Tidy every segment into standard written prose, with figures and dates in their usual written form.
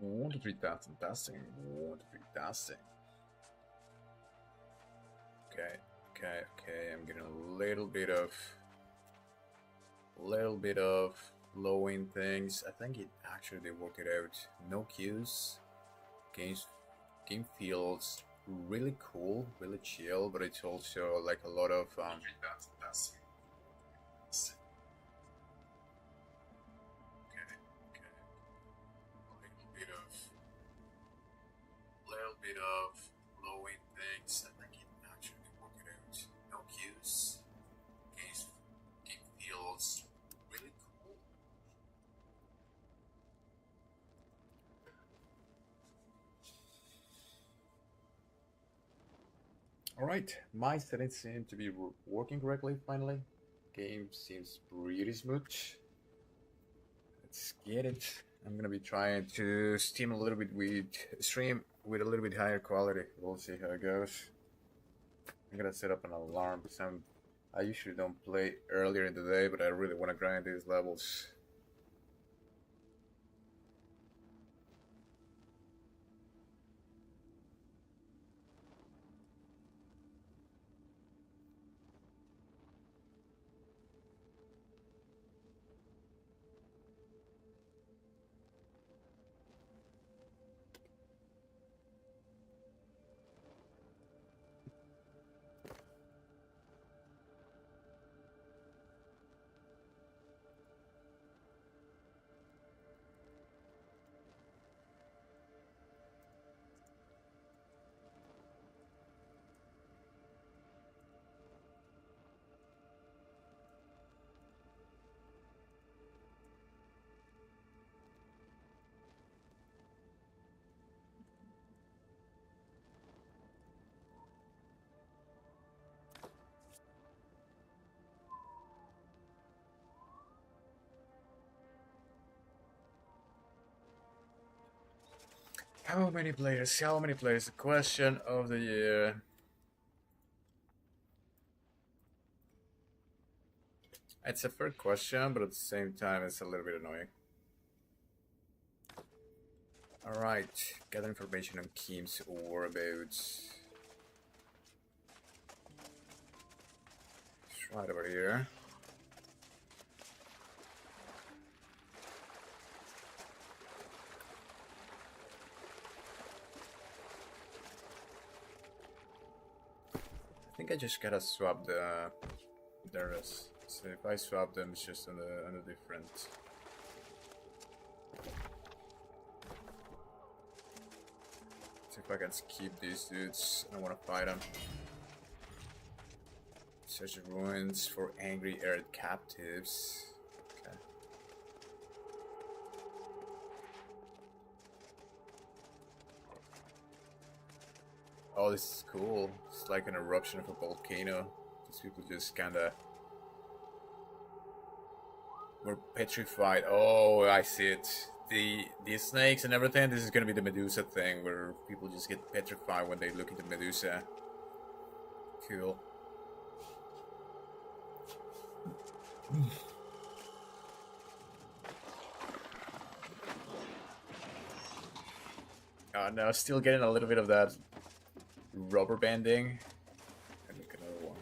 1 to 3 testing. 1 to 3 testing. Okay. I'm getting a little bit of low-end things. I think it actually they worked it out. No queues. Game feels really cool, really chill, but it's also like a lot of little bit of low-end things. I think it actually worked it out. No queues. Game feels really cool. Alright, my settings seem to be working correctly finally. Game seems pretty smooth. Let's get it. I'm gonna be trying to stream a little bit with a little bit higher quality. We'll see how it goes. I'm gonna set up an alarm because I usually don't play earlier in the day, but I really want to grind these levels. How many players? How many players? The question of the year. It's a fair question, but at the same time, it's a little bit annoying. Alright, gather information on Kim's whereabouts. It's right over here. I think I just gotta swap the rest. So if I swap them, it's just on a different. See if I can keep these dudes. I want to fight them. Search the ruins for angry Earth captives. Okay. Oh, this is cool. It's like an eruption of a volcano. These people just kinda were petrified. Oh, I see it. The snakes and everything, this is gonna be the Medusa thing, where people just get petrified when they look at the Medusa. Cool. Oh no, still getting a little bit of that rubber banding. And look, another one.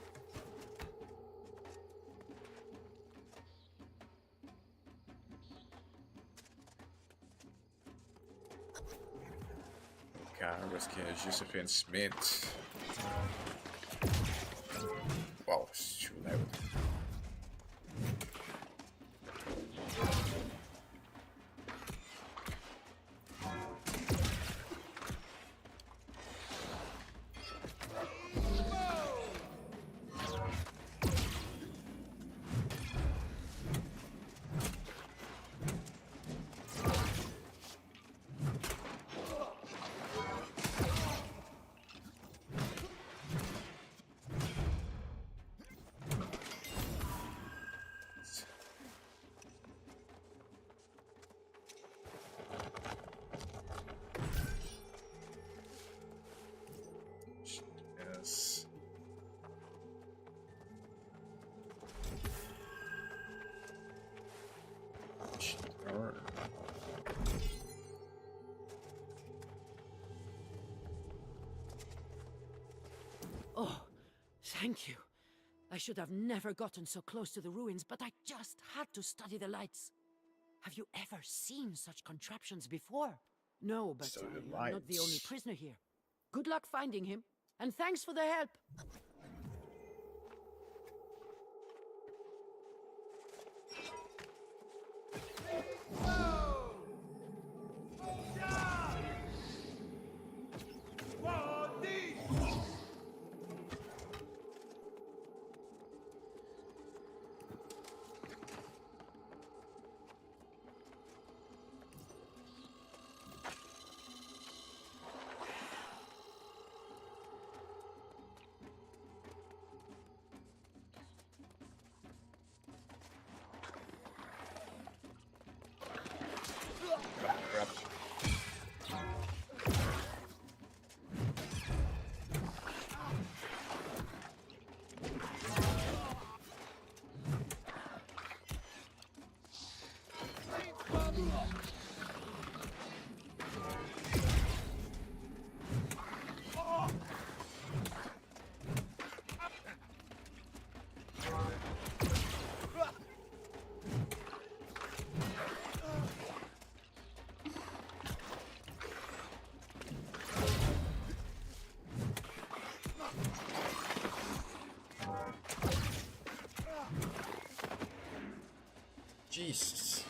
Okay, rescue Josephine Smith. Wow, shoot out. Thank you. I should have never gotten so close to the ruins, but I just had to study the lights. Have you ever seen such contraptions before? No, but So the I'm not the only lights. prisoner here. Good luck finding him, and thanks for the help. Crap. Jesus.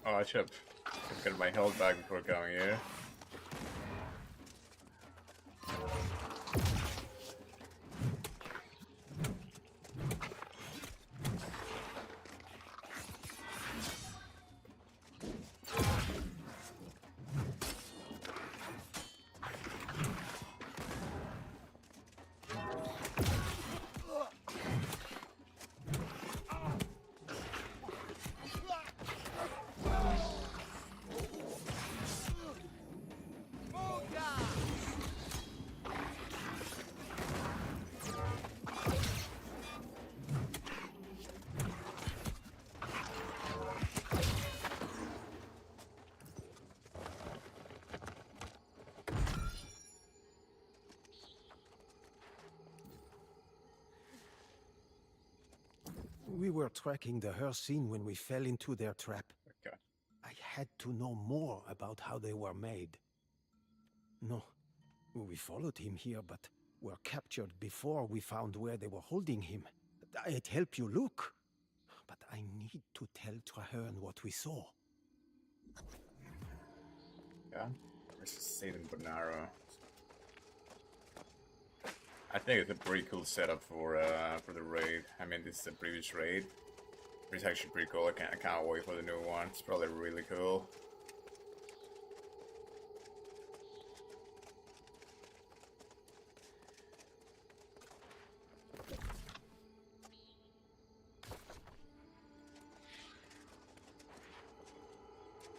Oh, I should have got my health back before going here. We were tracking the Hercene when we fell into their trap. Okay. I had to know more about how they were made. No, we followed him here, but were captured before we found where they were holding him. I'd help you look, but I need to tell Traherne what we saw. Yeah. Where's Satan Bonaro? I think it's a pretty cool setup for the raid. I mean, this is the previous raid. It's actually pretty cool. I can't wait for the new one. It's probably really cool.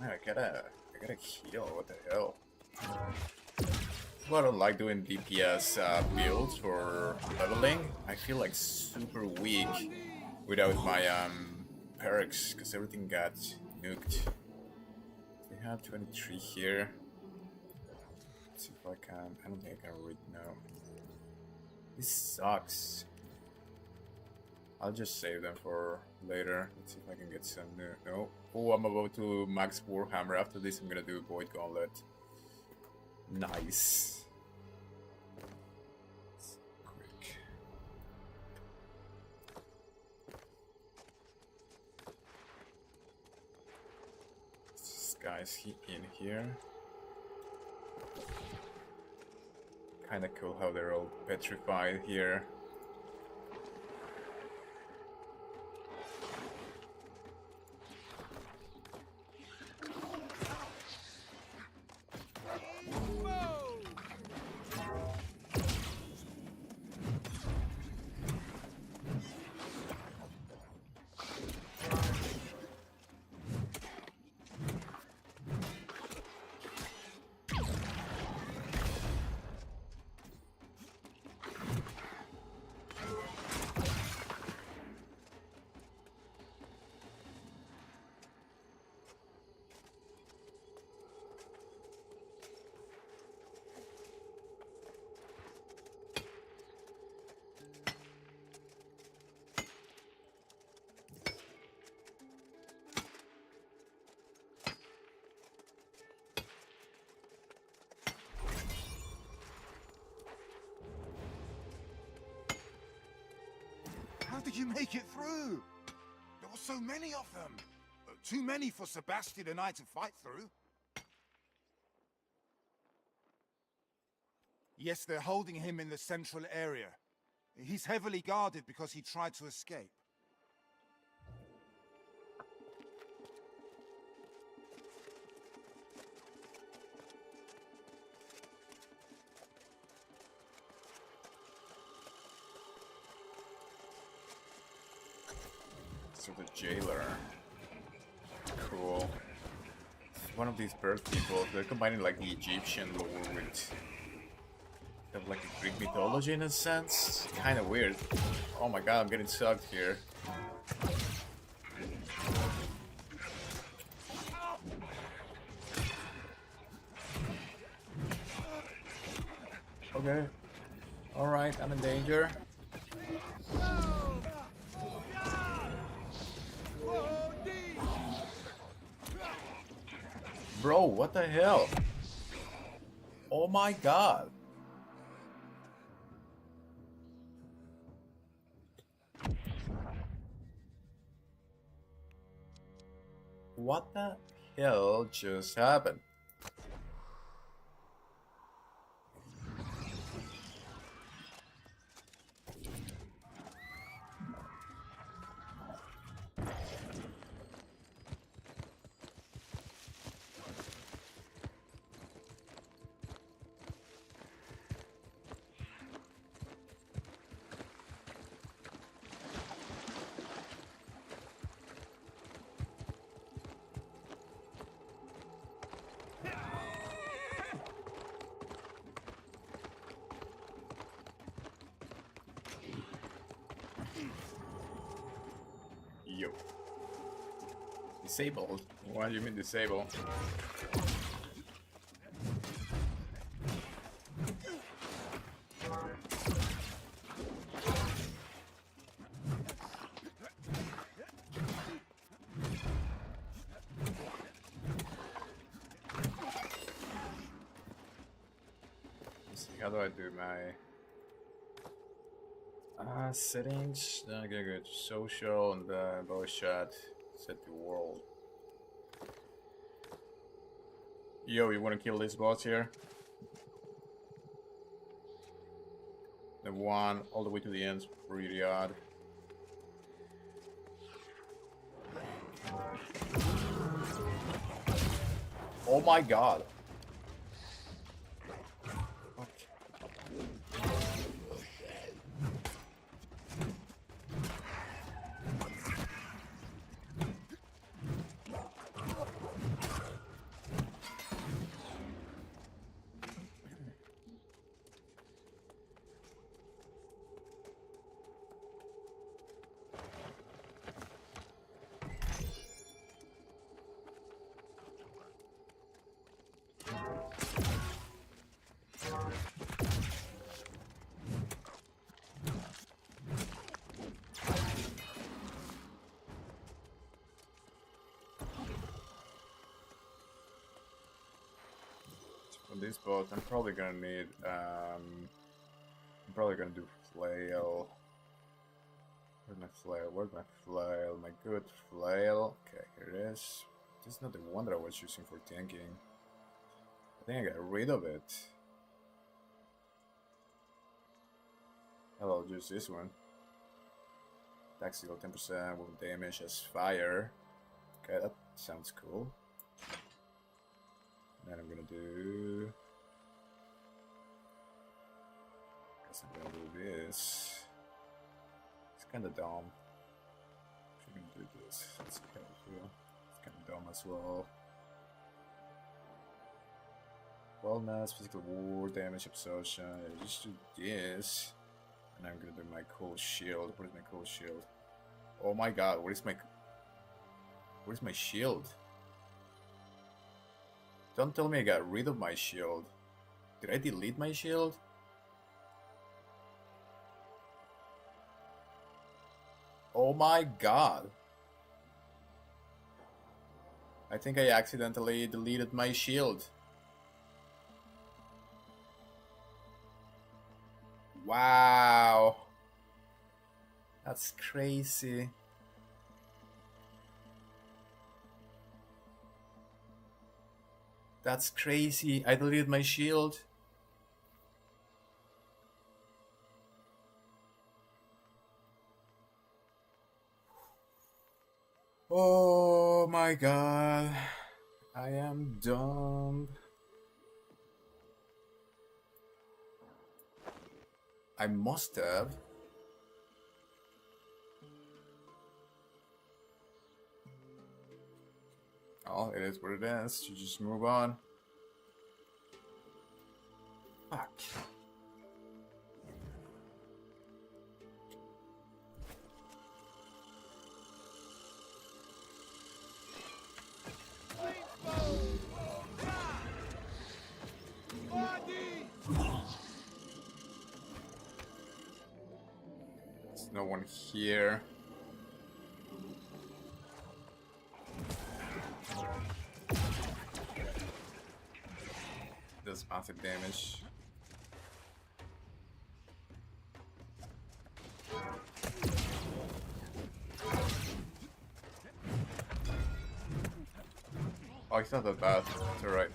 Man, I gotta heal. What the hell? Well, I don't like doing DPS builds for leveling. I feel like super weak without my perks because everything got nuked. We have 23 here. Let's see if I can. I don't think I can read now. This sucks. I'll just save them for later. Let's see if I can get some new. No. Oh, I'm about to max Warhammer. After this, I'm gonna do Void Gauntlet. Nice. Quick. This guy's in here. Kinda cool how they're all petrified here. did you make it through? There were so many of them. Too many for Sebastian and I to fight through. Yes, they're holding him in the central area. He's heavily guarded because he tried to escape. So the jailer. Cool. One of these bird people, they're combining like the Egyptian lore with kind of like a Greek mythology in a sense. It's kind of weird. Oh my god, I'm getting sucked here. Okay. Alright, I'm in danger. Bro, what the hell? Oh my god. What the hell just happened? Yo. Disabled? What do you mean disabled? Let's see, how do I do my settings? Okay, good. Social and voice chat. Set the world. Yo, you wanna kill this boss here? The one all the way to the end's pretty odd. Oh my god. For this boat, I'm probably gonna need, I'm probably gonna do flail. Where's my flail? Where's my flail? My good flail. Okay, here it is. This is not the one that I was using for tanking. I think I got rid of it. I'll use this one. Tactical 10% with damage as fire. Okay, that sounds cool. Then I'm gonna do. Guess I'm gonna do this. It's kind of dumb. I'm gonna do this. Let's see how I feel. It's kind of dumb as well. Wellness, physical war, damage absorption. I just do this, and I'm gonna do my cool shield. What is my cool shield? Oh my god! What is my shield? Don't tell me I got rid of my shield. Did I delete my shield? Oh my god. I think I accidentally deleted my shield. Wow. That's crazy. That's crazy. I deleted my shield. Oh my god. I am dumb. I must have. Oh, it is what it is. You just move on. Fuck. There's no one here. Does massive damage. Oh, it's not that bad. It's alright.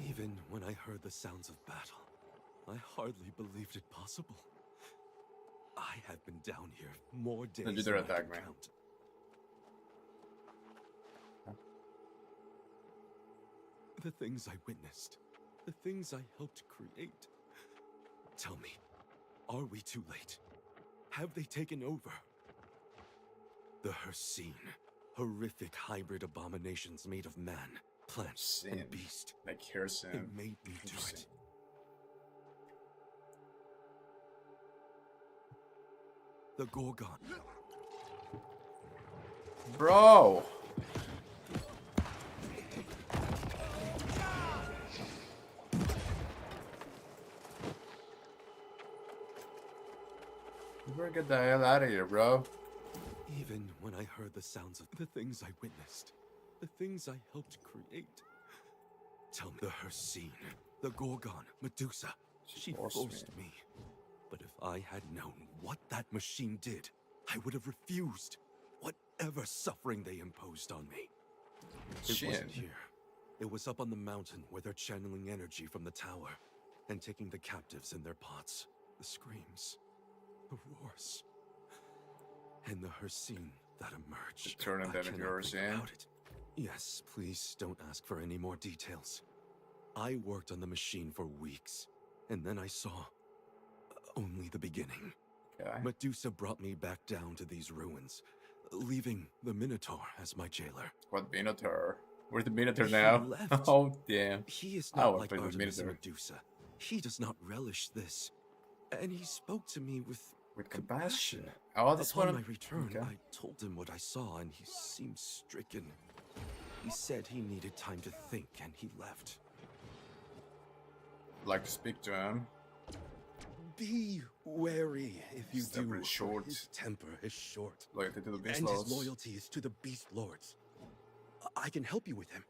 Even when I heard the sounds of battle, I hardly believed it possible. I have been down here more days Did you than I attack can me? count. The things I witnessed, the things I helped create. Tell me, are we too late? Have they taken over? The Hersine, horrific hybrid abominations made of man, plant, Sin. and beast. Like Harrison. They made me do Interesting. it. The Gorgon. Bro! You better get the hell out of here, bro. Even when I heard the sounds of the things I witnessed, the things I helped create. Tell me, the Hersine, the Gorgon, Medusa. She forced me. But if I had known what that machine did, I would have refused whatever suffering they imposed on me. It Shit. wasn't here. It was up on the mountain where they're channeling energy from the tower and taking the captives in their pots. The screams, the roars, and the Hersine that emerged. Aeternum I that cannot endures think in. about it. Yes, please don't ask for any more details. I worked on the machine for weeks, and then I saw only the beginning. Okay. Medusa brought me back down to these ruins, leaving the Minotaur as my jailer. What Minotaur? Where's the Minotaur He now? left. Oh, damn. He is I not wanna like play the Artemis and Minotaur. Medusa. He does not relish this. And he spoke to me with Compassion. Oh, that's Upon what my I'm... return, Okay. I told him what I saw, and he seemed stricken. He said he needed time to think, and he left. Like to speak to him. Be wary if you His do. temper is for short. His temper is short. Loyalty to the Beast And Lords. his loyalty is to the Beast Lords. I can help you with him.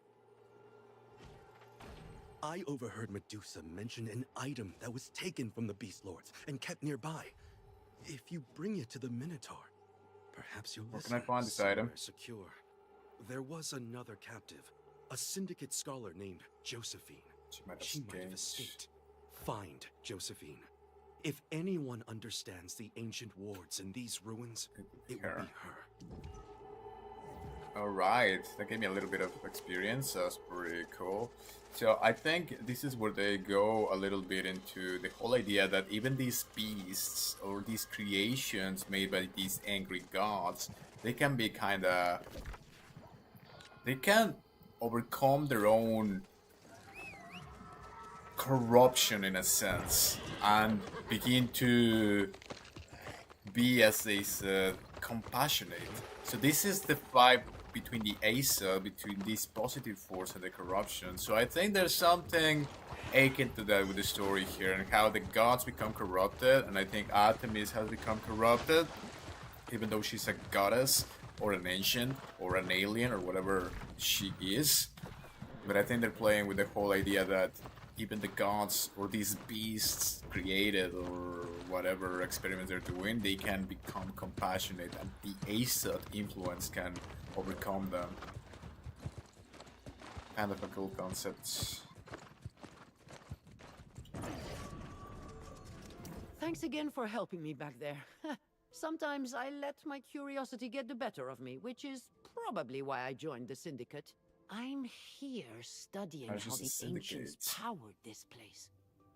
I overheard Medusa mention an item that was taken from the Beast Lords and kept nearby. If you bring it to the Minotaur, perhaps you'll Where listen. can I find this somewhere item? Secure. There was another captive, a syndicate scholar named Josephine. She might have She might have escaped. escaped. Find Josephine. If anyone understands the ancient wards in these ruins, it will be her. Alright, that gave me a little bit of experience. That's pretty cool. So I think this is where they go a little bit into the whole idea that even these beasts or these creations made by these angry gods, they can be kind of... They can overcome their own corruption in a sense, and begin to be, as they said, compassionate. So this is the fight between the Aesir, between this positive force and the corruption. So I think there's something akin to that with the story here, and how the gods become corrupted, and I think Artemis has become corrupted, even though she's a goddess, or an ancient, or an alien, or whatever she is. But I think they're playing with the whole idea that even the gods, or these beasts created, or whatever experiments they're doing, they can become compassionate, and the Aesir influence can overcome them. Kind of a cool concept. Thanks again for helping me back there. Sometimes I let my curiosity get the better of me, which is probably why I joined the Syndicate. I'm here studying how the ancients powered this place.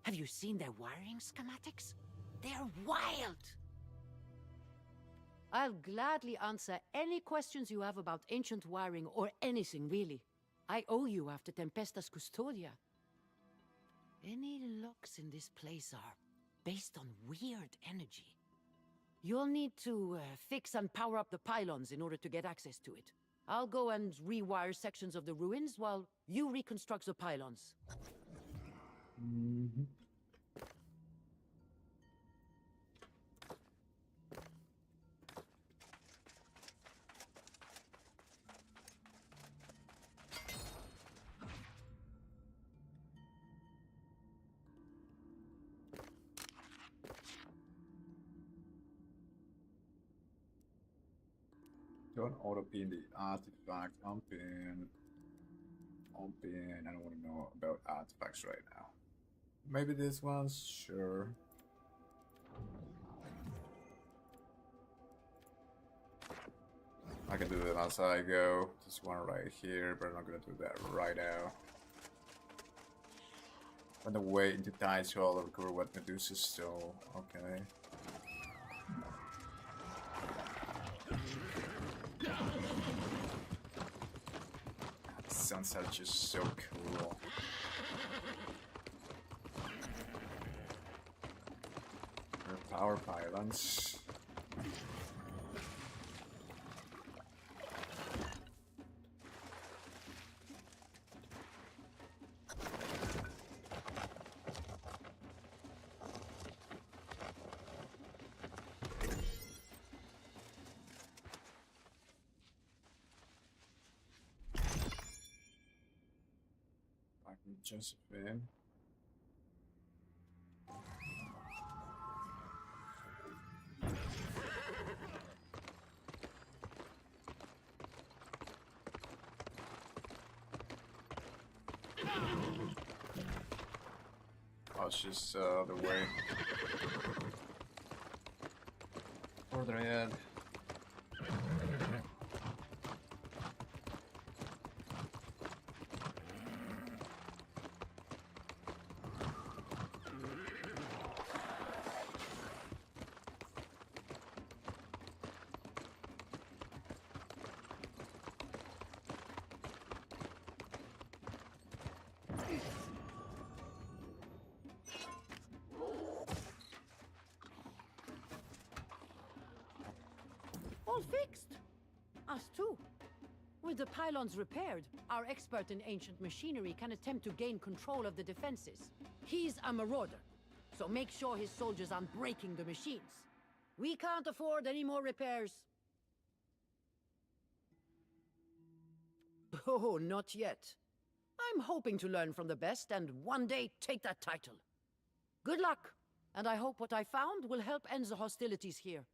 Have you seen their wiring schematics? They're wild! I'll gladly answer any questions you have about ancient wiring or anything, really. I owe you after Tempestas Custodia. Any locks in this place are based on weird energy. You'll need to fix and power up the pylons in order to get access to it. I'll go and rewire sections of the ruins while you reconstruct the pylons. Mm-hmm. Don't auto pin the artifact. Unpin. I don't want to know about artifacts right now. Maybe this one? Sure. I can do that as I go. This one right here, but I'm not gonna do that right now. On the way into Time, so I'll recover what Medusa stole. Okay. The suns are just so cool. Power pylons. Josephine. Oh, it's just the way. Further ahead. All fixed. Us too. With the pylons repaired, our expert in ancient machinery can attempt to gain control of the defenses. He's a marauder, so make sure his soldiers aren't breaking the machines. We can't afford any more repairs. Oh, not yet. I'm hoping to learn from the best and one day take that title. Good luck, and I hope what I found will help end the hostilities here.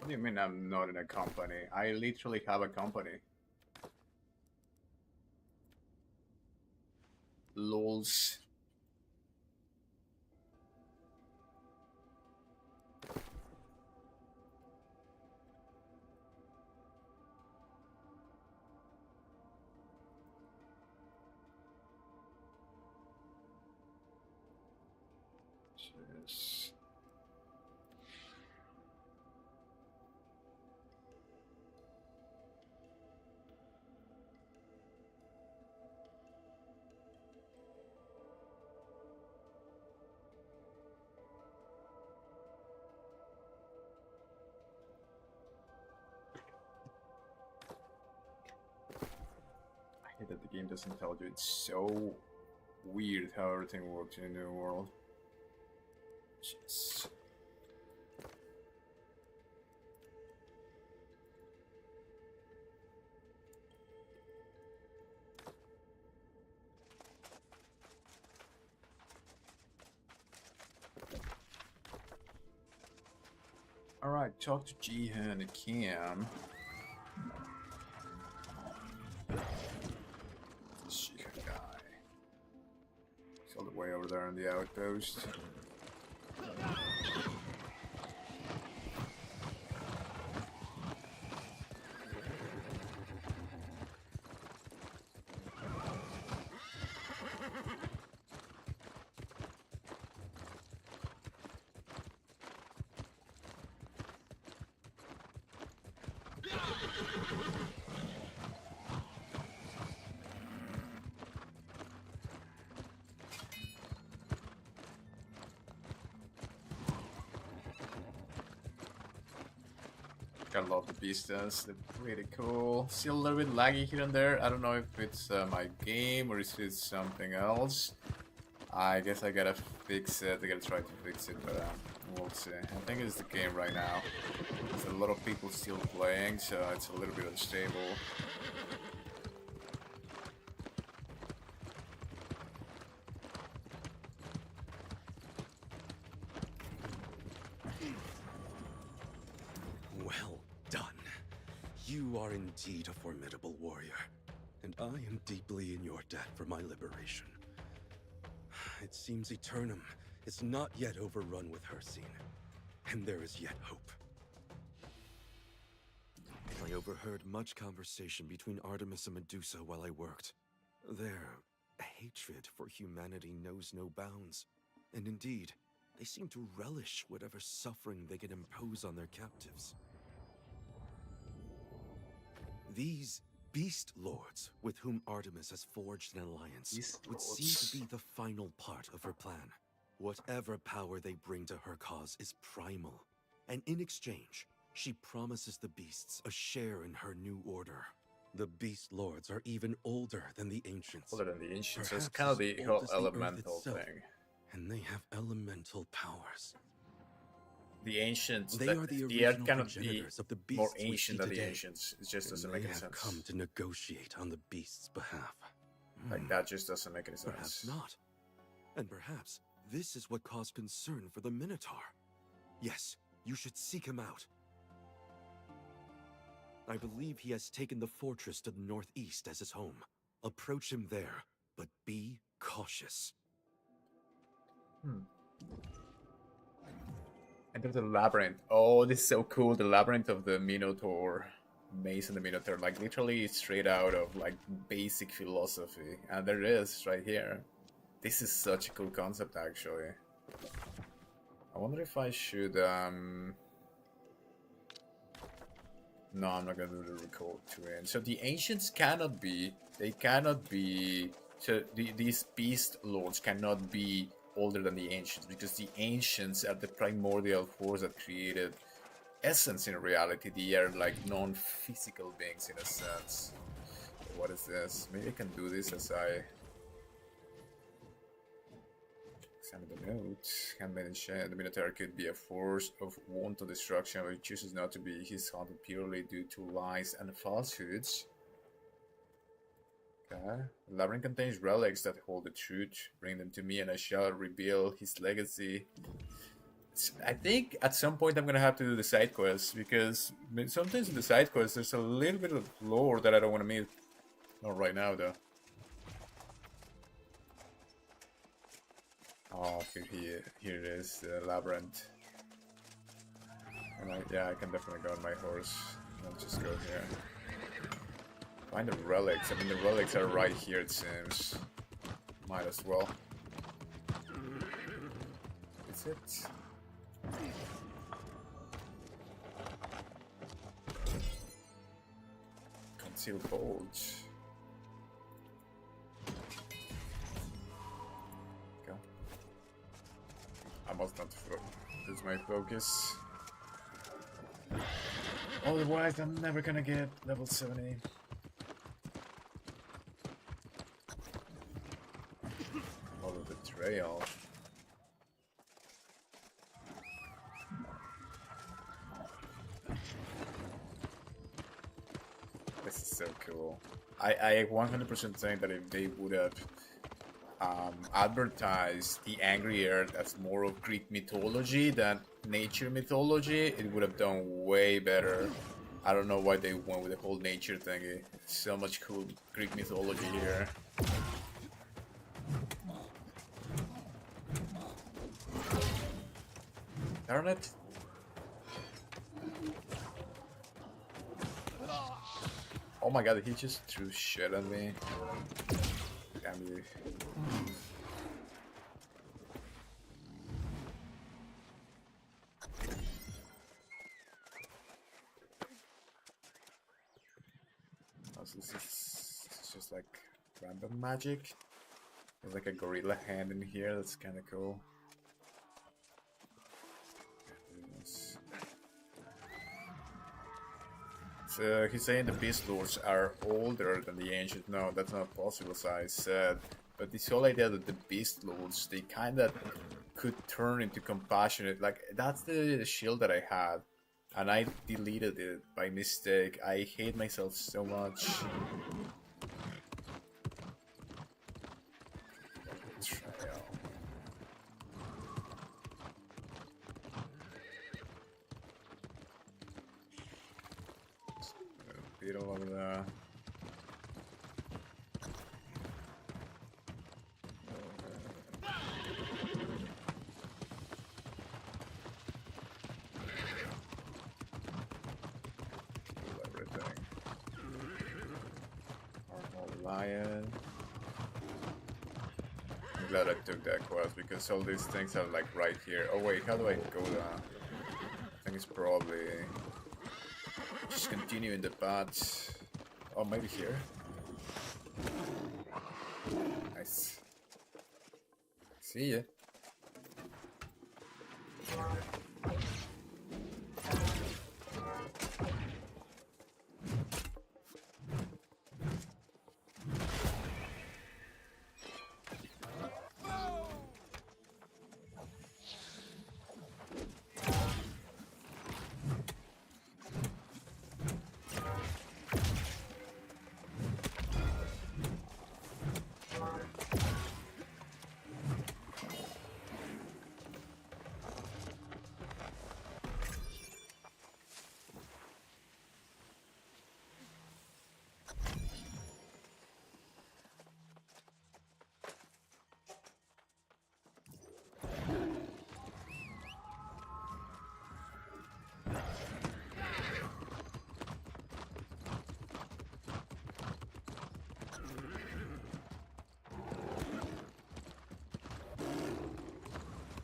do you mean I'm not in a company? I literally have a company. LOLs. Yes. I hate that the game doesn't tell you. It's so weird how everything works in the new world. Jeez. Alright, talk to Jihan and Cam. Jihan guy. He's all the way over there in the outpost. I love the beastas, they're pretty cool. Still a little bit laggy here and there. I don't know if it's my game or if it's something else. I guess I gotta fix it. I gotta try to fix it, but we'll see. I think it's the game right now. There's a lot of people still playing, so it's a little bit unstable. Well done. You are indeed a formidable warrior, and I am deeply in your debt for my liberation. It seems Aeternum is not yet overrun with Hercene, and there is yet hope. I overheard much conversation between Artemis and Medusa while I worked. Their hatred for humanity knows no bounds, and indeed, they seem to relish whatever suffering they can impose on their captives. These Beast Lords, with whom Artemis has forged an alliance, would seem to be the final part of her plan. Whatever power they bring to her cause is primal, and in exchange, she promises the beasts a share in her new order. The Beast Lords are even older than the Ancients. Older than the Ancients, so Perhaps it's kind of as the old whole as the Earth elemental itself. thing. And they have elemental powers. The Ancients, They that are the the Earth original cannot be progenitors of the more beasts we see ancient than the today. Ancients. It just And doesn't they make any have sense. come to negotiate on the beasts' behalf. Like, that just doesn't make any sense. Perhaps not. And perhaps this is what caused concern for the Minotaur. Yes, you should seek him out. I believe he has taken the fortress to the northeast as his home. Approach him there, but be cautious. Enter the labyrinth. Oh, this is so cool. The labyrinth of the Minotaur. Maze and the Minotaur. Like, literally straight out of, like, basic philosophy. And there it is, right here. This is such a cool concept, actually. I wonder if I should, No, I'm not gonna do the record to end. So the Ancients cannot be... They cannot be... So these Beast Lords cannot be older than the Ancients, because the Ancients are the primordial force that created essence in reality. They are like non-physical beings in a sense. What is this? Maybe I can do this as I examine the notes. The Minotaur could be a force of wanton destruction, but he chooses not to be. He's haunted purely due to lies and falsehoods. Okay. The labyrinth contains relics that hold the truth. Bring them to me and I shall reveal his legacy. I think at some point I'm gonna have to do the side quests because sometimes in the side quests there's a little bit of lore that I don't want to meet. Not right now though. Oh, here it is, the labyrinth. And yeah, I can definitely go on my horse. Let's just go here. Find the relics. I mean, the relics are right here, it seems. Might as well. Is it? Concealed bulge. Go. I must not lose my focus. Otherwise, I'm never gonna get level 70. Follow the trail. This is so cool. I 100% think that if they would have advertised the Angry Earth as more of Greek mythology than nature mythology, it would have done way better. I don't know why they went with the whole nature thingy. So much cool Greek mythology here. Darn it. Oh my god, he just threw shit at me. Damn you. Also, this is just like random magic. There's like a gorilla hand in here, that's kinda cool. So he's saying the Beast Lords are older than the Ancient. No, that's not possible, as I said. But this whole idea that the Beast Lords, they kinda could turn into compassionate. Like, that's the shield that I had. And I deleted it by mistake. I hate myself so much. Betrayal. Beetle over there. Lion. I'm glad I took that quest because all these things are like right here. Oh wait, how do I go down? I think it's probably just continuing the path. Oh, maybe here. Nice. See ya.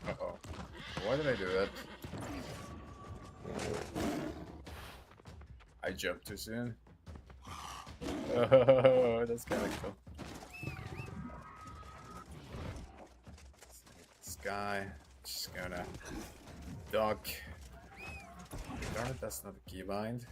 Uh-oh. Why did I do that? I jumped too soon. Oh, that's kind of cool. This guy, just gonna duck. Darn it, that's not a keybind.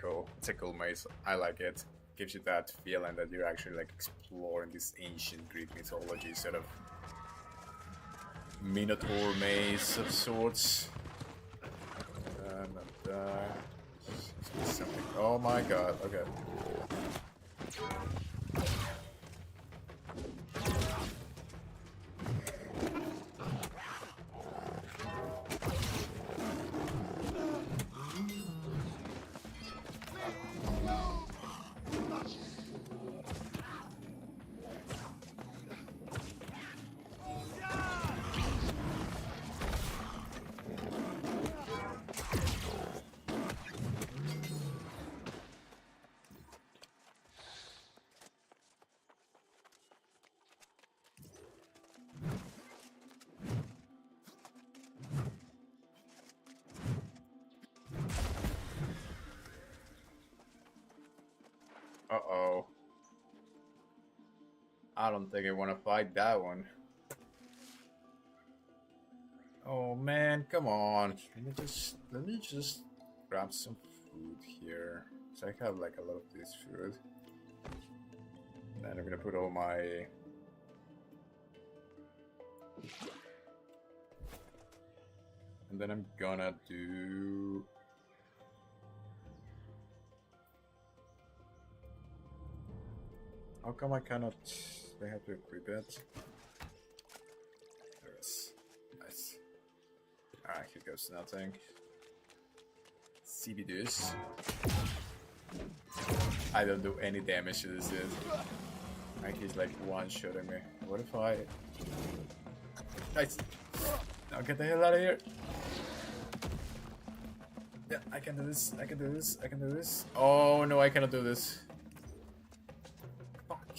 cool. It's a cool maze. I like it. Gives you that feeling that you're actually like exploring this ancient Greek mythology, sort of Minotaur maze of sorts. Something. Oh my god, okay. Uh-oh. I don't think I want to fight that one. Oh man, come on. Let me just grab some food here. So I have like a lot of this food. And then I'm gonna put all my and then I'm gonna do how come I cannot? They have to equip it. There it is. Nice. Alright, here goes nothing. CBDs. I don't do any damage to this dude. Like he's like one-shotting me. What if I... Nice! Now get the hell out of here! Yeah, I can do this, I can do this, I can do this. Oh no, I cannot do this. Fuck.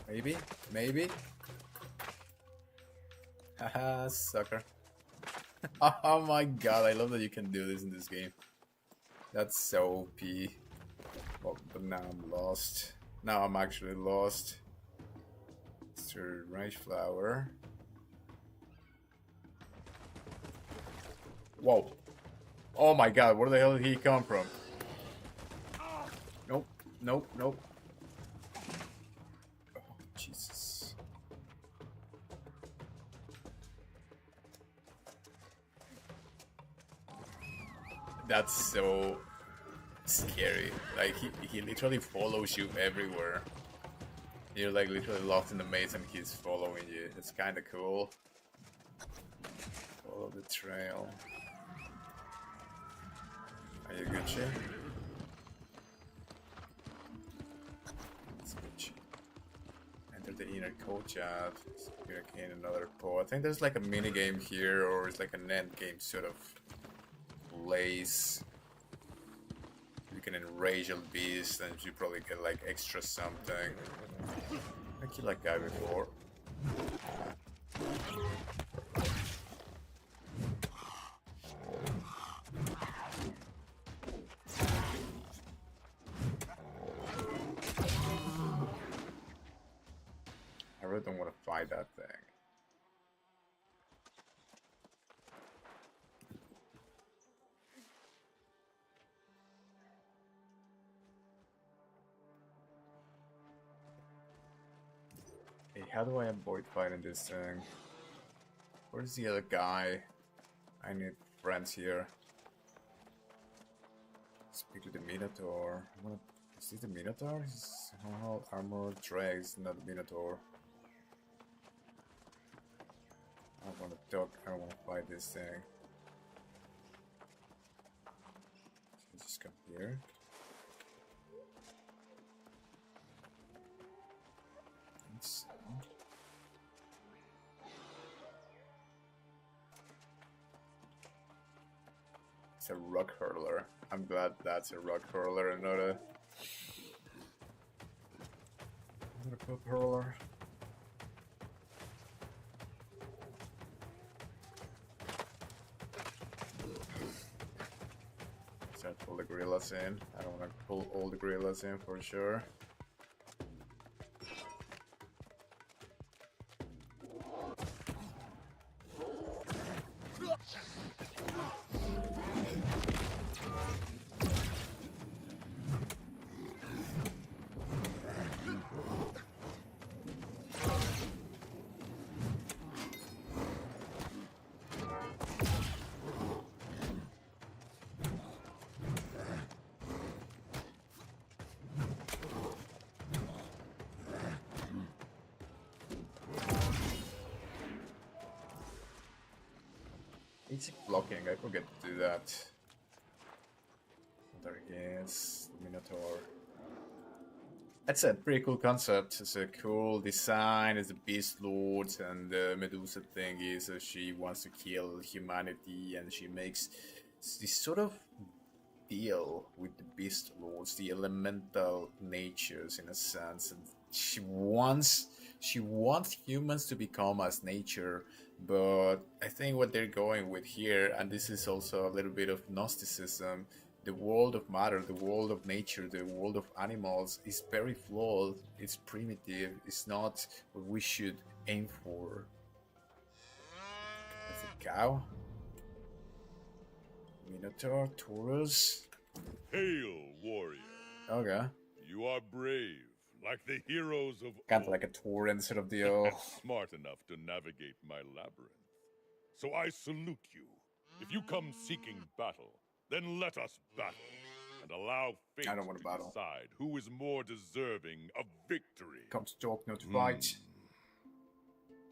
Maybe? Maybe? Haha, sucker. Oh my god, I love that you can do this in this game. That's so OP. Well, but now I'm lost. Now I'm actually lost. Mr. Rice Flower. Whoa. Oh my god, where the hell did he come from? Nope, nope, nope. Oh, Jesus. That's so scary. Like, he literally follows you everywhere. You're like literally locked in the maze and he's following you. It's kind of cool. Follow the trail. Are you Gucci? It's Gucci. Enter the inner courtyard. Here again, another pole. I think there's like a mini game here, or it's like an end game sort of place. You can enrage a beast, and you probably get like extra something. I killed that guy before. I really don't want to fight that thing. Hey, how do I avoid fighting this thing? Where's the other guy? I need friends here. Speak to the Minotaur. Is this the Minotaur? He's armored dregs, not the Minotaur. I want to talk. I want to fight this thing. Let's just come here. Let's... It's a rock hurler. I'm glad that's a rock hurler and not a pop hurler. Start to pull the gorillas in. I don't want to pull all the gorillas in for sure. Easy blocking, I forget to do that. There he is, Minotaur. That's a pretty cool concept. It's a cool design. It's the Beast Lords and the Medusa thing is she wants to kill humanity and she makes this sort of deal with the Beast Lords, the elemental natures in a sense, and she wants humans to become as nature. But I think what they're going with here, and this is also a little bit of Gnosticism, the world of matter, the world of nature, the world of animals is very flawed, it's primitive, it's not what we should aim for. That's a cow. Minotaur, Taurus. Hail, warrior. Okay. You are brave, like the heroes of Kind of old. like a Taur instead of the And smart enough to navigate my labyrinth. So I salute you. If you come seeking battle, then let us battle, and allow fate I don't want to battle. decide who is more deserving of victory. Come to talk, not to fight.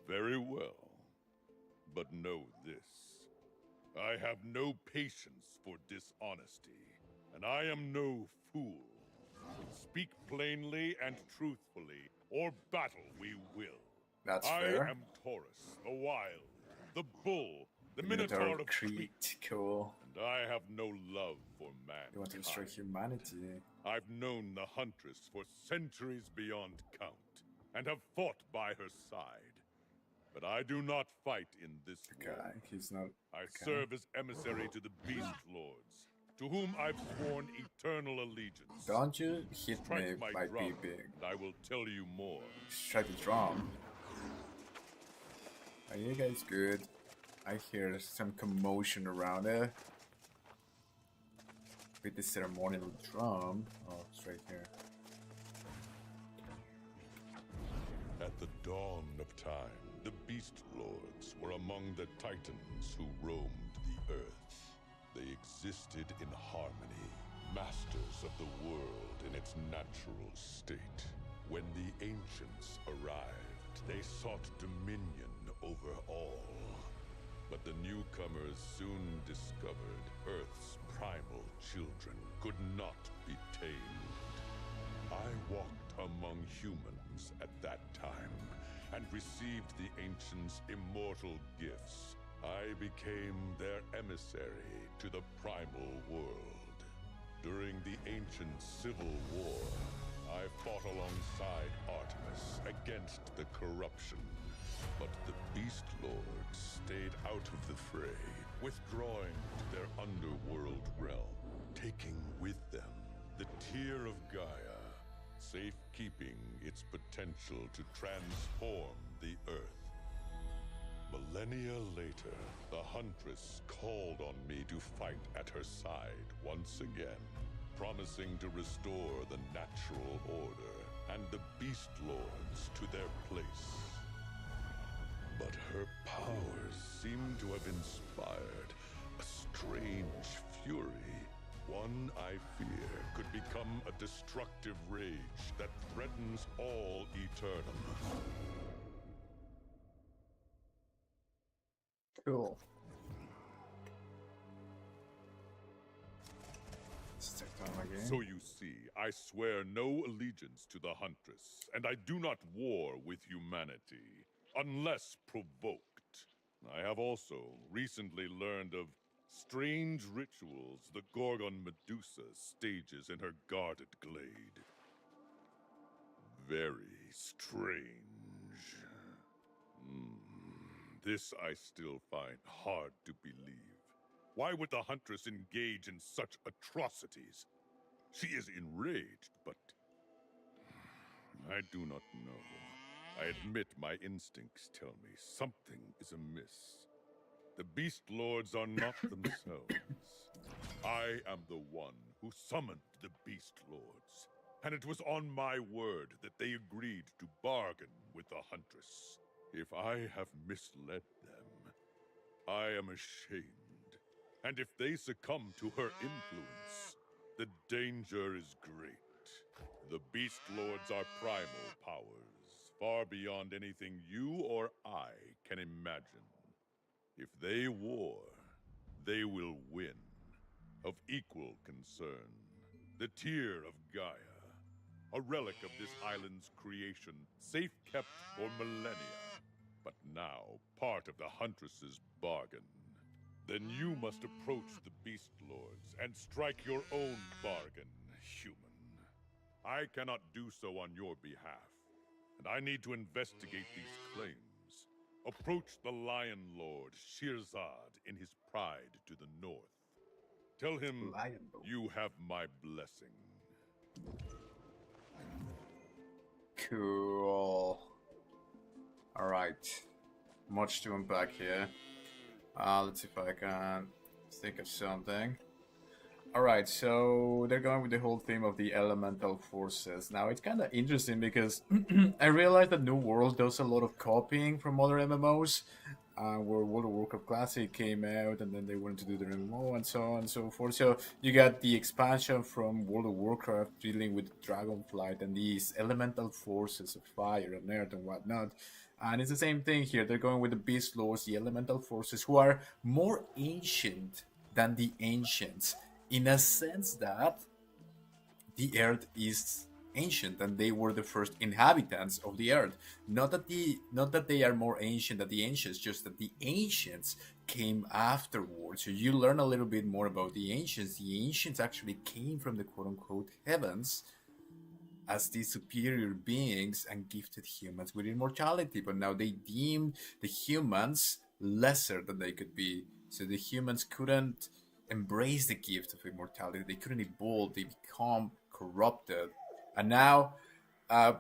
Very well. But know this. I have no patience for dishonesty, and I am no fool. Speak plainly and truthfully, or battle we will. That's I fair. am Taurus, the wild, the bull, the Minotaur of Crete, cool. and I have no love for You want to destroy mankind. humanity. I've known the Huntress for centuries beyond count, and have fought by her side. But I do not fight in this war. Okay, he's not. I okay. serve as emissary to the Beast Lords, to whom I've sworn eternal allegiance. Don't you hit me Strike my by drum, beeping. and I will tell you more. Strike the drum. Are you guys good? I hear some commotion around it. With the ceremonial drum. Oh, it's right here. At the dawn of time, the Beast Lords were among the Titans who roamed the earth. They existed in harmony, masters of the world in its natural state. When the ancients arrived, they sought dominion over all. But the newcomers soon discovered Earth's primal children could not be tamed. I walked among humans at that time and received the ancients' immortal gifts. I became their emissary to the primal world. During the ancient civil war, I fought alongside Artemis against the corruption. But the Beast Lords stayed out of the fray, withdrawing to their underworld realm, taking with them the Tear of Gaia, safekeeping its potential to transform the Earth. Millennia later, the Huntress called on me to fight at her side once again, promising to restore the natural order and the Beast Lords to their place. But her powers seem to have inspired a strange fury. One I fear could become a destructive rage that threatens all Aeternum. Cool. Let's take down again. So you see, I swear no allegiance to the Huntress, and I do not war with humanity, unless provoked. I have also recently learned of strange rituals the Gorgon Medusa stages in her guarded glade. Very strange. This I still find hard to believe. Why would the Huntress engage in such atrocities? She is enraged, but I do not know. I admit my instincts tell me something is amiss. The Beast Lords are not themselves. I am the one who summoned the Beast Lords, and it was on my word that they agreed to bargain with the Huntress. If I have misled them, I am ashamed. And if they succumb to her influence, the danger is great. The Beast Lords are primal powers, far beyond anything you or I can imagine. If they war, they will win. Of equal concern, the Tear of Gaia, a relic of this island's creation, safe kept for millennia, but now part of the Huntress's bargain. Then you must approach the Beast Lords and strike your own bargain, human. I cannot do so on your behalf, and I need to investigate these claims. Approach the Lion Lord, Shirzad, in his pride to the north. Tell him you have my blessing. Cool. Alright. Much to unpack here. Let's see if I can think of something. Alright, so they're going with the whole theme of the elemental forces. Now, it's kind of interesting because I realized that New World does a lot of copying from other MMOs. Where World of Warcraft Classic came out, and then they wanted to do their MMO, and so on and so forth. So you got the expansion from World of Warcraft dealing with Dragonflight and these elemental forces of fire and earth and whatnot. And it's the same thing here. They're going with the Beast Lords, the elemental forces, who are more ancient than the ancients, in a sense that the earth is ancient and they were the first inhabitants of the earth. Not that they are more ancient than the ancients, just that the ancients came afterwards. So you learn a little bit more about the ancients. The ancients actually came from the quote-unquote heavens as these superior beings and gifted humans with immortality, but now they deemed the humans lesser than they could be. So the humans couldn't embrace the gift of immortality. They couldn't evolve. They become corrupted. And now,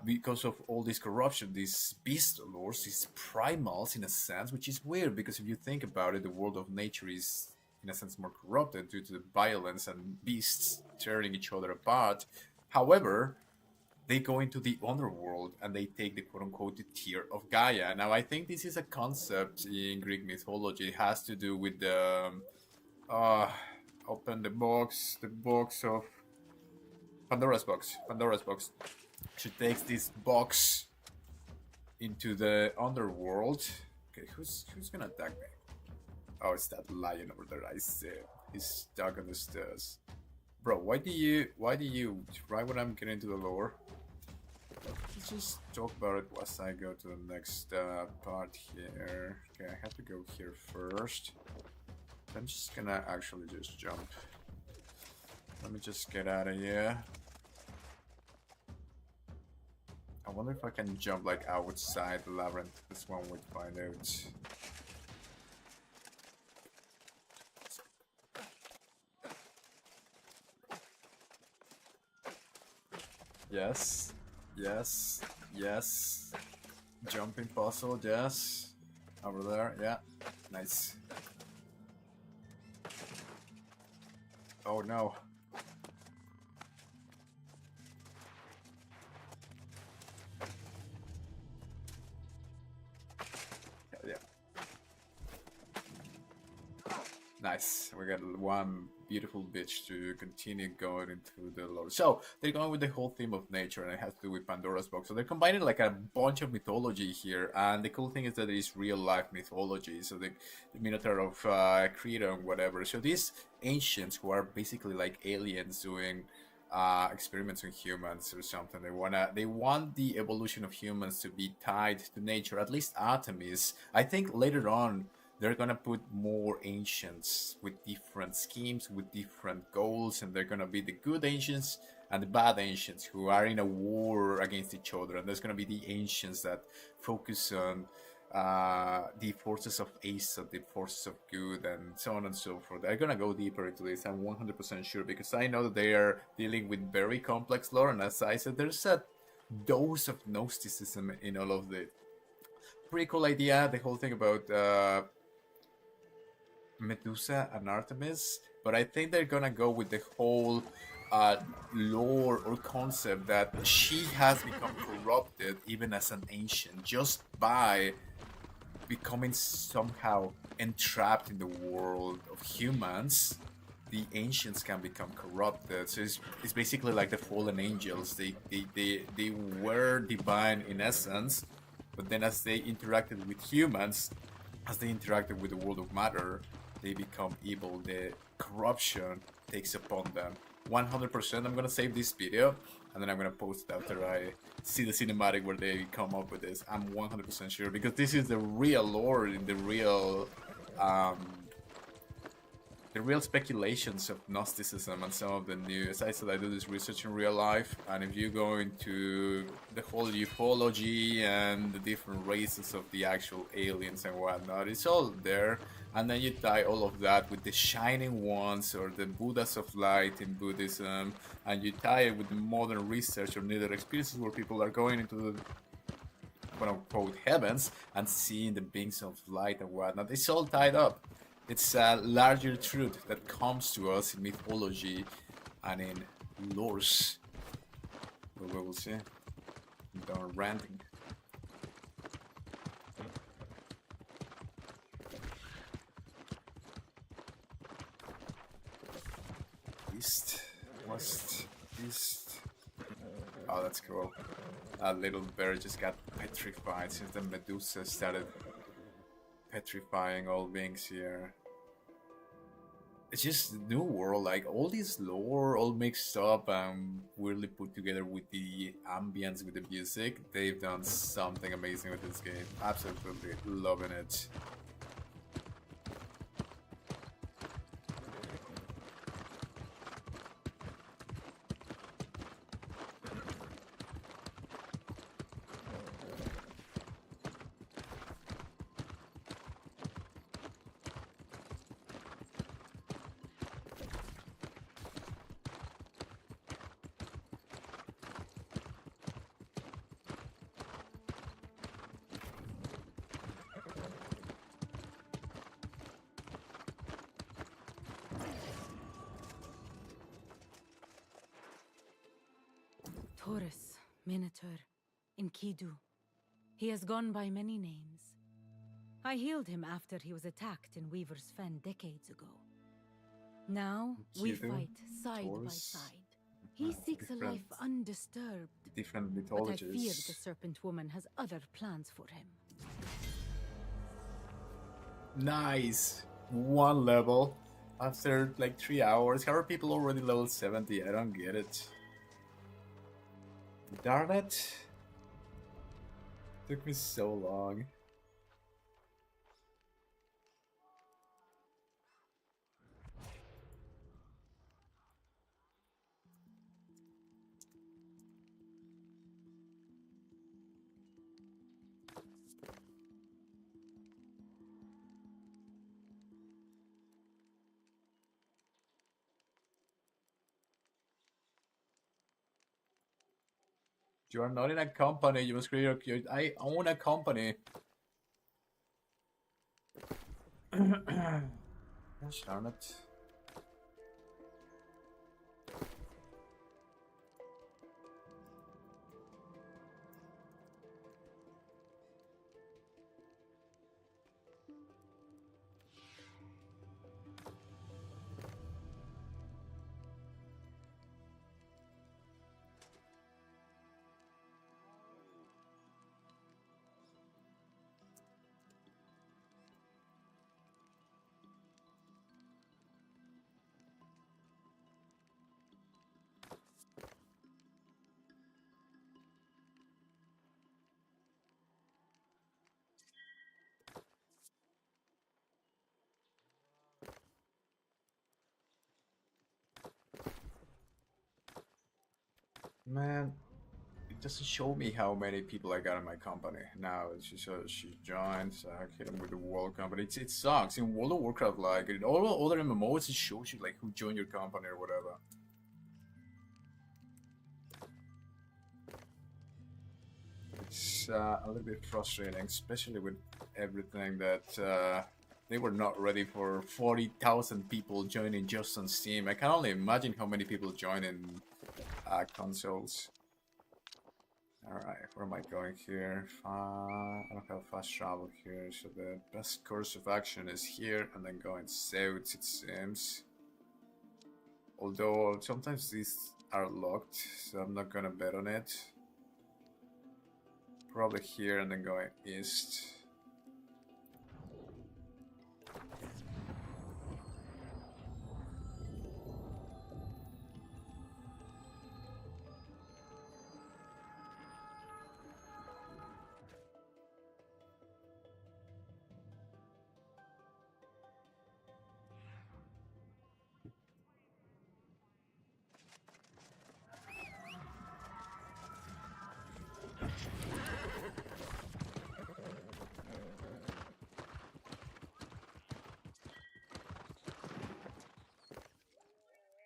because of all this corruption, these beast lords, these primals in a sense, which is weird because if you think about it, the world of nature is in a sense more corrupted due to the violence and beasts tearing each other apart. However, they go into the underworld and they take the quote-unquote the Tear of Gaia. Now, I think this is a concept in Greek mythology. It has to do with the open the box of Pandora's box. She takes this box into the underworld. Okay, who's gonna attack me? Oh, it's that lion over there. I see. He's stuck on the stairs. Bro, why do you right when I'm getting to the lore? Let's just talk about it once I go to the next part here. Okay, I have to go here first. I'm just gonna actually just jump. Let me just get out of here. I wonder if I can jump like outside the labyrinth. This one would find out. Yes. Yes. Yes. Jumping puzzle, yes. Over there, yeah. Nice. Oh no. Yeah. Nice. We got one beautiful bitch to continue going into the lore. So they're going with the whole theme of nature, and it has to do with Pandora's box. So they're combining like a bunch of mythology here, and the cool thing is that it is real life mythology. So the Minotaur of Creta and whatever. So these ancients who are basically like aliens doing experiments on humans or something. They want the evolution of humans to be tied to nature. At least Artemis. I think later on they're gonna put more ancients with different schemes, with different goals, and they're gonna be the good ancients and the bad ancients who are in a war against each other. And there's gonna be the ancients that focus on the forces of Asa, the forces of good, and so on and so forth. They're gonna go deeper into this, I'm 100% sure, because I know that they are dealing with very complex lore, and as I said, there's a dose of Gnosticism in all of it. Pretty cool idea, the whole thing about Medusa and Artemis, but I think they're gonna go with the whole lore or concept that she has become corrupted even as an ancient just by becoming somehow entrapped in the world of humans. The ancients can become corrupted, so it's basically like the fallen angels. They were divine in essence, but then as they interacted with humans, as they interacted with the world of matter, they become evil. The corruption takes upon them. 100%. I'm gonna save this video and then I'm gonna post it after I see the cinematic where they come up with this. I'm 100% sure because this is the real lore in the real speculations of Gnosticism and some of the new. As I said, I do this research in real life, and if you go into the whole ufology and the different races of the actual aliens and whatnot, it's all there. And then you tie all of that with the Shining Ones or the Buddhas of Light in Buddhism, and you tie it with the modern research or near experiences where people are going into the quote-unquote heavens and seeing the beings of light and whatnot. It's all tied up. It's a larger truth that comes to us in mythology and in lores. But we will see. I'm done ranting. East, west, east. Oh, that's cool. That little bear just got petrified since the Medusa started petrifying all beings here. It's just a new world, like all this lore all mixed up and weirdly put together with the ambience, with the music. They've done something amazing with this game. Absolutely loving it. Taurus, Minotaur, Enkidu. He has gone by many names. I healed him after he was attacked in Weaver's Fen decades ago. Now, we Enkidu, fight side by Taurus. side. He seeks a life undisturbed, Different but I fear mythologies. the Serpent Woman has other plans for him. Nice! One level after like 3 hours. How are people already level 70? I don't get it. Darn it. Took me so long. You are not in a company, you must create your... I own a company. Gosh darn it. Man, it doesn't show me how many people I got in my company. Now she joined, so I hit him with the World Company. It sucks. In World of Warcraft, like in all other MMOs, it shows you like who joined your company or whatever. It's a little bit frustrating, especially with everything that they were not ready for 40,000 people joining just on Steam. I can only imagine how many people join in consoles. Alright, where am I going here? I don't have fast travel here, so the best course of action is here and then going south, it seems. Although sometimes these are locked, so I'm not gonna bet on it. Probably here and then going east.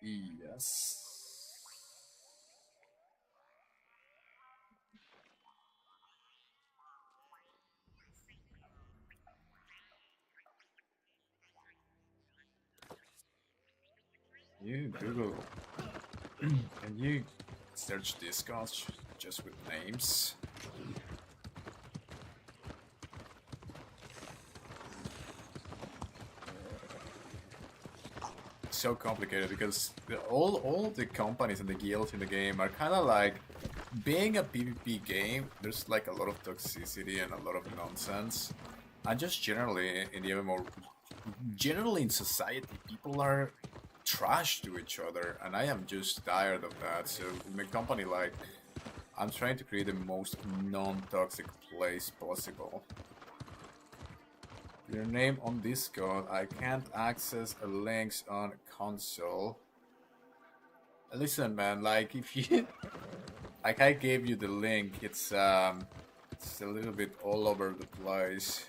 Yes. You Google. Can you search Discord just with names? So complicated because all the companies and the guilds in the game are kind of like, being a PvP game, there's like a lot of toxicity and a lot of nonsense, and just generally in the MMO, generally in society, people are trash to each other, and I am just tired of that. So in a company, like, I'm trying to create the most non-toxic place possible. Your name on Discord. I can't access links on console. Listen, man, like, if you like, I gave you the link, it's a little bit all over the place.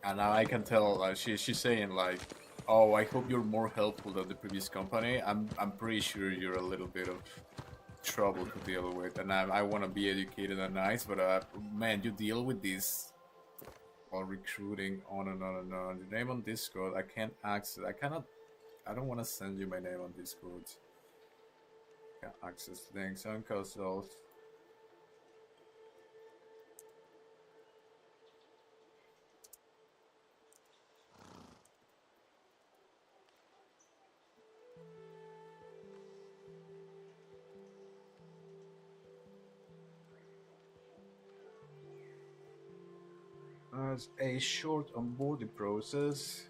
And now I can tell, she's saying like, oh, I hope you're more helpful than the previous company. I'm pretty sure you're a little bit of trouble to deal with, and I want to be educated and nice, but man, you deal with this while recruiting on and on and on. Your name on Discord, I can't access. I don't want to send you my name on Discord. Can't access links on consoles. As a short onboarding process.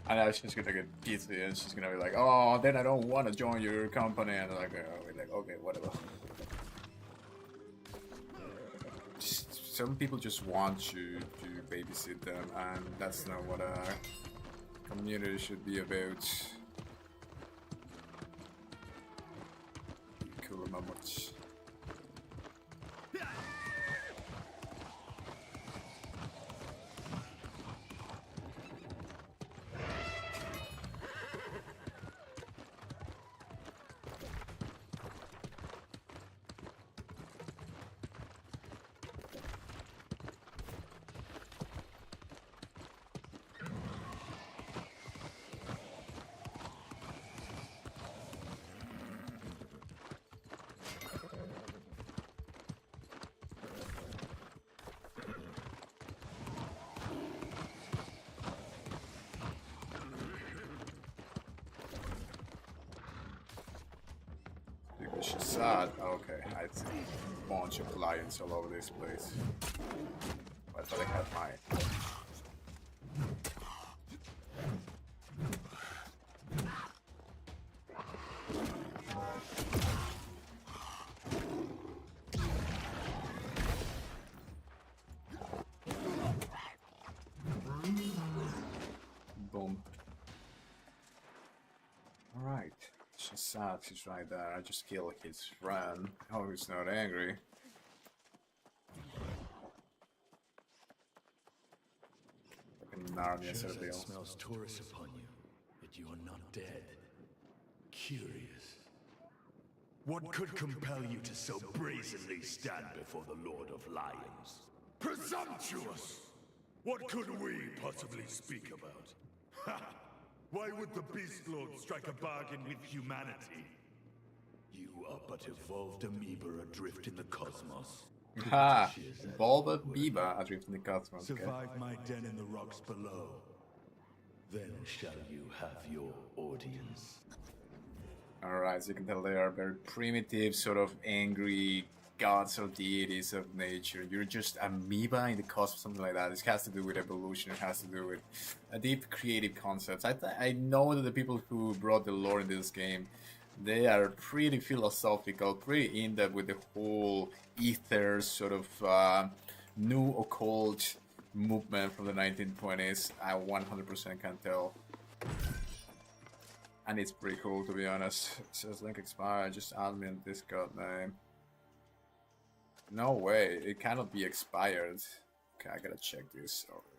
I know she's gonna get pissy and she's gonna be like, oh, then I don't want to join your company, and like, okay, whatever. Some people just want you to babysit them, and that's not what a community should be about. Cool, not much. She's sad. Okay, I see a bunch of lions all over this place. I thought I had mine. Boom. Alright. She's sad, she's right there. I just killed his friend. Oh, he's not angry. Fucking Narnia surveil. Smells Taurus upon you, yet you are not dead. Curious. What could compel you to so brazenly stand before the Lord of Lions? Presumptuous! What could we possibly speak about? Ha! Why would the Beast Lord strike a bargain with humanity? You are but evolved amoeba adrift in the cosmos. Ha! Evolved amoeba adrift in the cosmos. Okay. Survive my den in the rocks below. Then shall you have your audience. Alright, so you can tell they are very primitive, sort of angry gods or deities of nature. You're just amoeba in the cosmos, something like that. This has to do with evolution. It has to do with a deep creative concepts. I know that the people who brought the lore in this game, they are pretty philosophical, pretty in-depth with the whole ether sort of new occult movement from the 1920s. I 100% can tell. And it's pretty cool, to be honest. It says link expired, just add me in Discord name. No way, it cannot be expired. Okay, I gotta check this over there.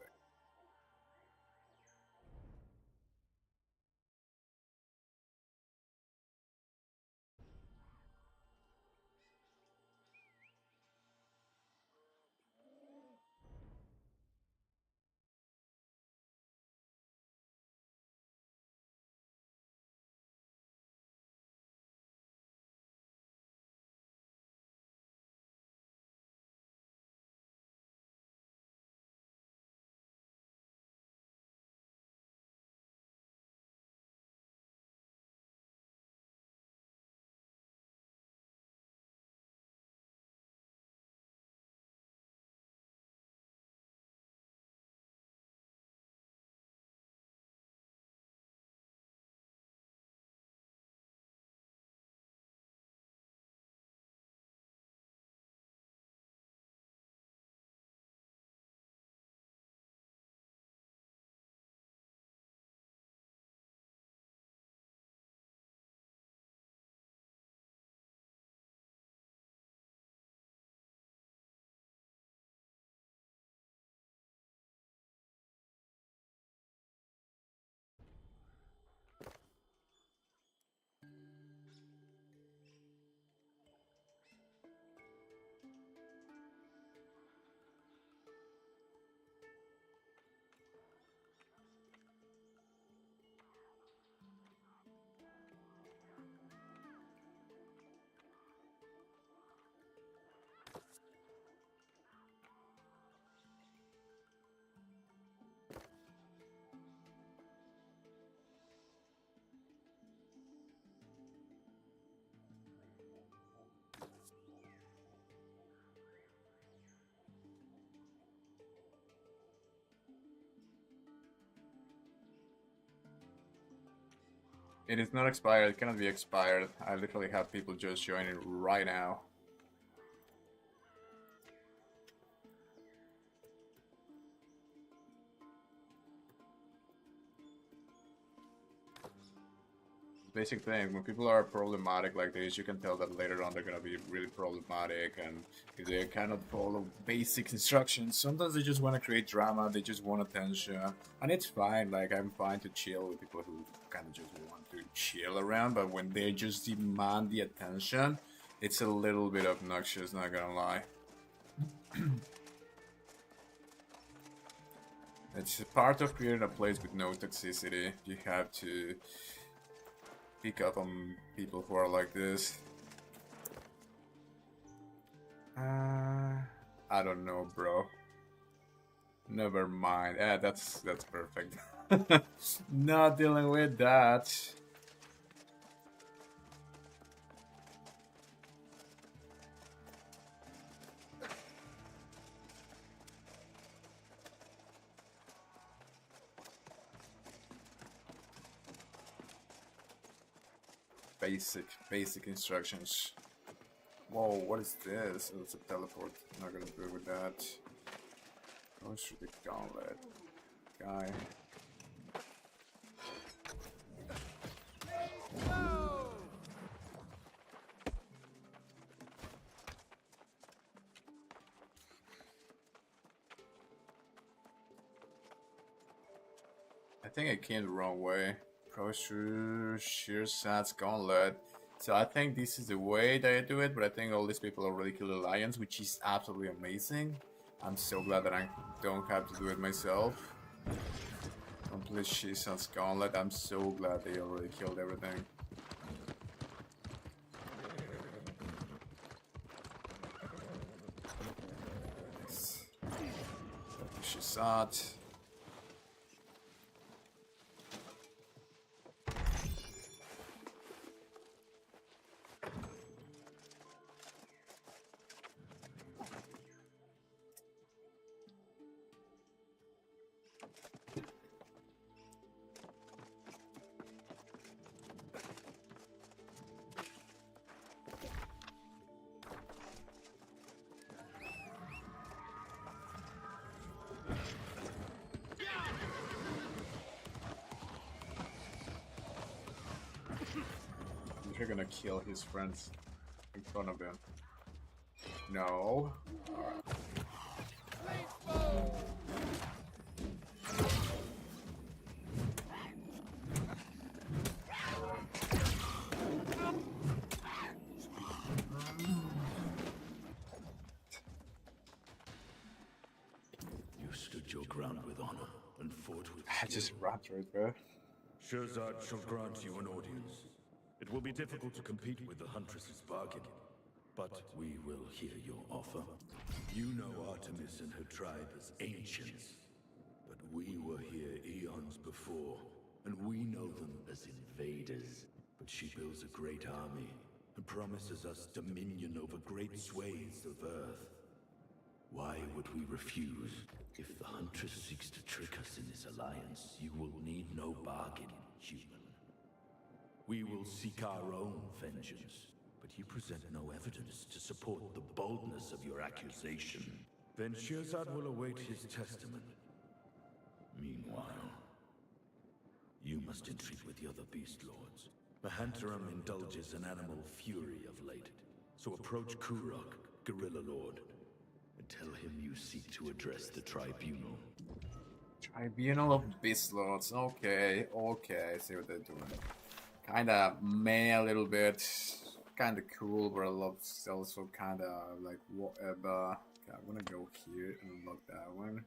It is not expired, it cannot be expired. I literally have people just joining right now. Basic thing, when people are problematic like this, you can tell that later on they're gonna be really problematic, and if they cannot follow basic instructions, sometimes they just want to create drama, they just want attention, and it's fine. Like, I'm fine to chill with people who kind of just want to chill around, but when they just demand the attention, it's a little bit obnoxious, not gonna lie. It's a part of creating a place with no toxicity. You have to pick up on people who are like this. I don't know, bro. Never mind. That's perfect. Not dealing with that. Basic instructions. Whoa, what is this? Oh, it's a teleport. I'm not gonna do with that. Go through the gauntlet. Guy. I think I came the wrong way. Approach through sheer Sats Gauntlet. So I think this is the way that I do it, but I think all these people already killed the lions, which is absolutely amazing. I'm so glad that I don't have to do it myself. Complete sheer Sats Gauntlet. I'm so glad they already killed everything. Yes. Shat. you're gonna kill his friends in front of him. No. Alright. You stood your ground with honor and fought with I skill. just raptured, bro. Sherzad shall grant you an audience. It will be difficult to compete with the Huntress's bargain, but we will hear your offer. You know Artemis and her tribe as ancients, but we were here eons before, and we know them as invaders. But she builds a great army and promises us dominion over great swathes of Earth. Why would we refuse? If the Huntress seeks to trick us in this alliance, you will need no bargain, human. We will seek our own vengeance, but you present no evidence to support the boldness of your accusation. Then Sherzad will await his testament. Meanwhile, you must entreat with the other Beast Lords. The Aeternum indulges in animal fury of late, so approach Kurok, Guerrilla Lord, and tell him you seek to address the Tribunal. Tribunal of Beast Lords. Okay, okay, I see what they're doing. Kinda meh a little bit. Kinda cool, but I love it's also kinda like whatever. Okay, I'm gonna go here and unlock that one.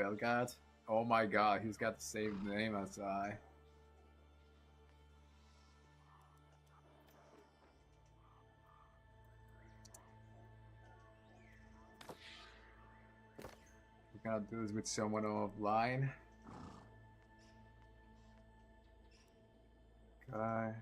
Belgard? Oh my god, he's got the same name as I. We're gonna do this with someone offline. Okay.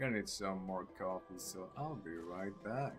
gonna need some more coffee, so I'll be right back.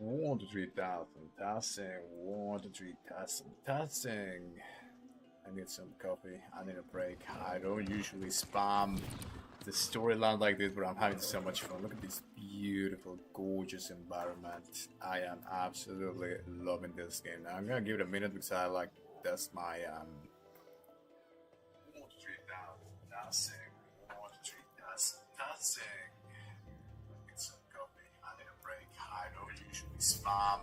1 to 3,000. Tasing. 1 to 3,000. Tasing. I need some coffee. I need a break. I don't usually spam the storyline like this, but I'm having so much fun. Look at this beautiful, gorgeous environment. I am absolutely loving this game. Now, I'm gonna give it a minute because I like that's my 1 to 3,000. Tasing. 1 to 3,000. Tasing. I need some coffee. I need a break. I don't usually spam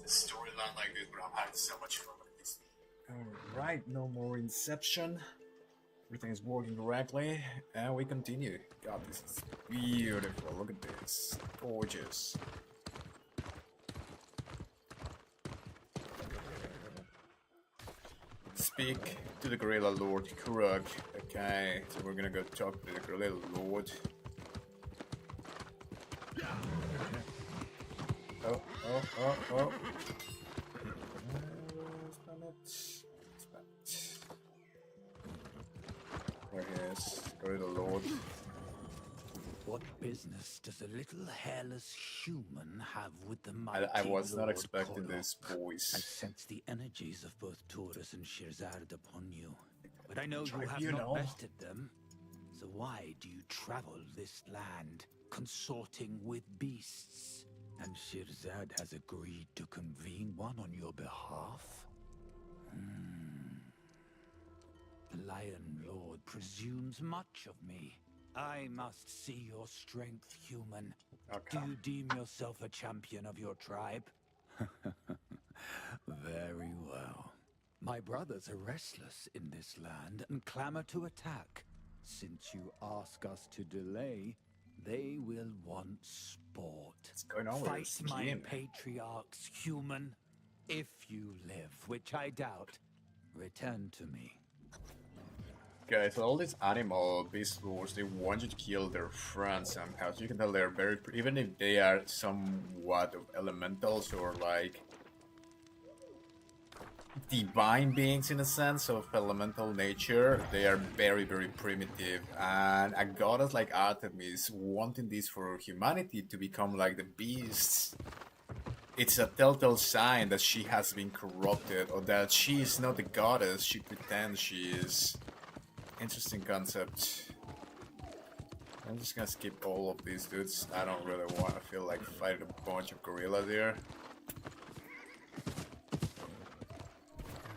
the storyline like this, but I'm having so much fun with this. Alright, no more Inception. Everything is working correctly, and we continue. God, this is beautiful. Look at this. Gorgeous. Speak to the Gorilla Lord Kurag. Okay, so we're gonna go talk to the Gorilla Lord. Oh. There he is. Gorilla Lord. What business does a little hairless human have with the mighty I was not Lord expecting Korok? this voice. I sense the energies of both Taurus and Shirzad upon you. But I know you have Tribunal. not bested them. So why do you travel this land, consorting with beasts? And Shirzad has agreed to convene one on your behalf? The Lion Lord presumes much of me. I must see your strength, human. Okay. Do you deem yourself a champion of your tribe? Very well. My brothers are restless in this land and clamor to attack. Since you ask us to delay, they will want sport. What's going on with Fight this my game? patriarchs, human. If you live, which I doubt, return to me. Okay, so all these animal beast lords, they want you to kill their friends somehow. So you can tell they're very, even if they are somewhat of elementals or like divine beings in a sense of elemental nature, they are very, very primitive. And a goddess like Artemis wanting this for humanity to become like the beasts, it's a telltale sign that she has been corrupted, or that she is not the goddess she pretends she is. Interesting concept. I'm just gonna skip all of these dudes. I don't really want to feel like fighting a bunch of gorillas here.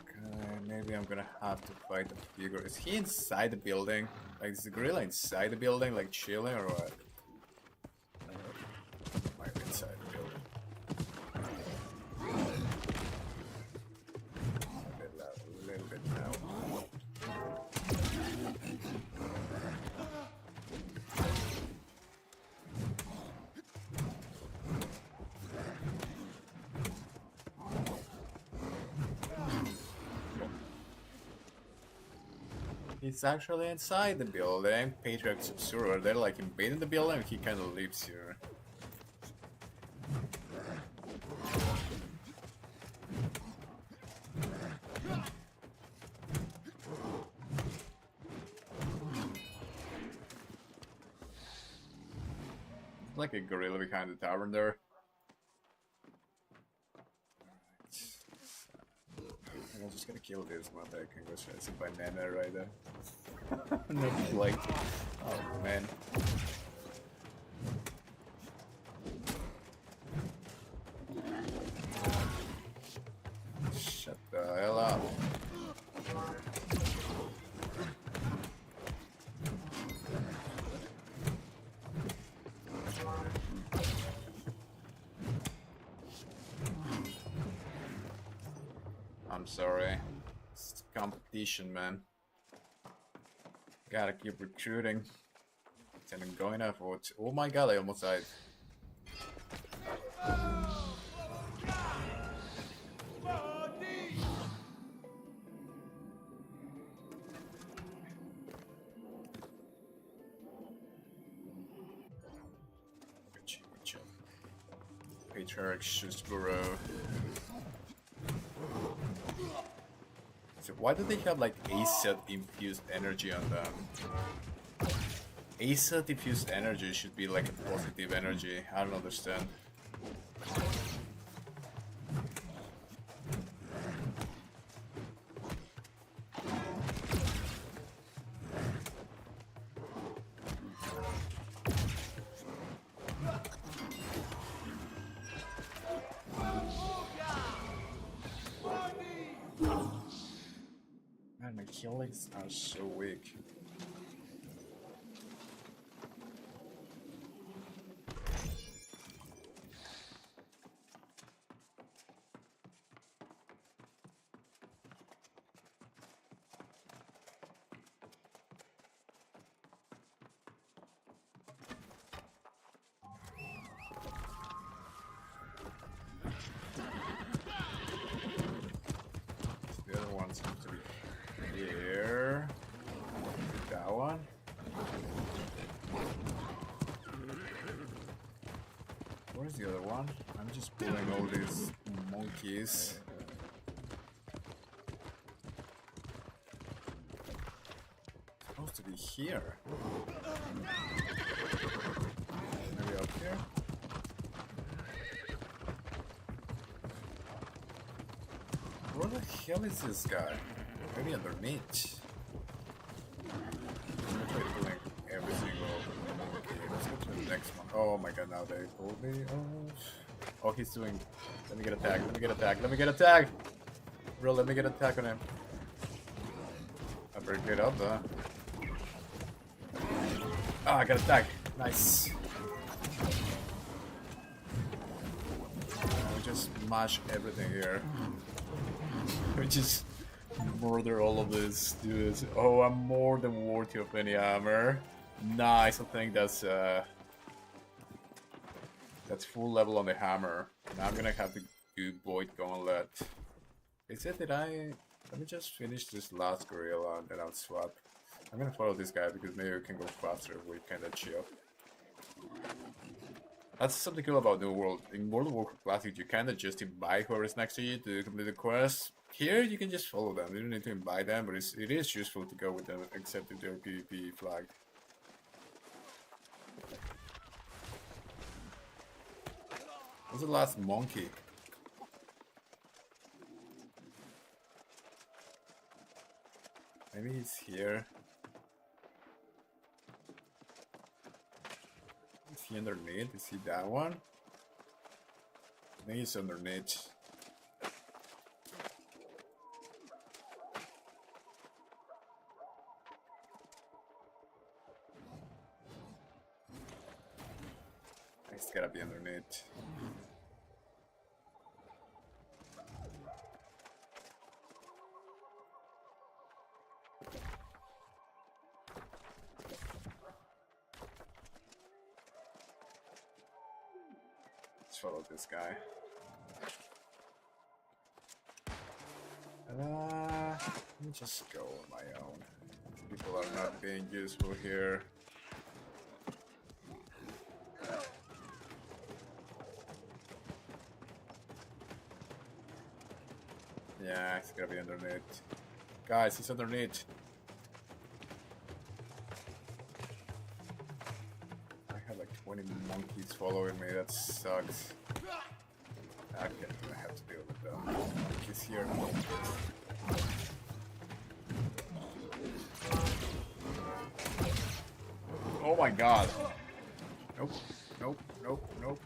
Okay, maybe I'm gonna have to fight a few gorillas. Is he inside the building? Like, is the gorilla inside the building, like chilling, or what? Might be inside the building. A little bit loud. He's actually inside the building. Patriarch's observer. They're like invading the building, and he kind of lives here. Like a gorilla behind the tavern there. I'm just gonna kill this one. I can go try some banana right there. No like, oh man. Shut the hell up. I'm sorry. It's competition, man. Gotta keep recruiting. And I'm going afterwards. Oh my god, I almost died. Patriarch Shusburo. So why do they have like Acid infused energy on them? Acid infused energy should be like a positive energy. I don't understand. Man, my killings are so weak. The other one seems to be here. That one. Where's the other one? I'm just pulling all these monkeys. Supposed to be here. Maybe up here? Where the hell is this guy? Maybe underneath. I'm gonna try pulling every single monkey. Let's go to the next one. Oh my god, now they pulled me. Oh, he's doing. Let me get a tag. Let me get a tag. Let me get a tag. Bro, let me get a tag on him. I better get up though. Ah, I got a tag. Nice. We just smash everything here. We just murder all of these dudes. Oh, I'm more than worthy of any armor. Nice, I think that's full level on the hammer. Now I'm gonna have to do Void Gauntlet. They said that let me just finish this last gorilla and then I'll swap. I'm gonna follow this guy because maybe we can go faster if we kinda chill. That's something cool about New World. In World of Warcraft Classic, you kinda just invite whoever's next to you to complete the quest. Here, you can just follow them. You don't need to invite them, but it is useful to go with them, except if they're PvP flagged. What's the last monkey? Maybe he's here. Is he underneath? Is he that one? I think he's underneath. He's gotta be underneath. Let's follow this guy. Let me just go on my own. People are not being useful here. Yeah, it's gotta be underneath. Guys, he's underneath. I have like 20 monkeys following me, that sucks. Okay, I have to deal with them. Monkeys here. Oh my god. Nope, nope, nope, nope.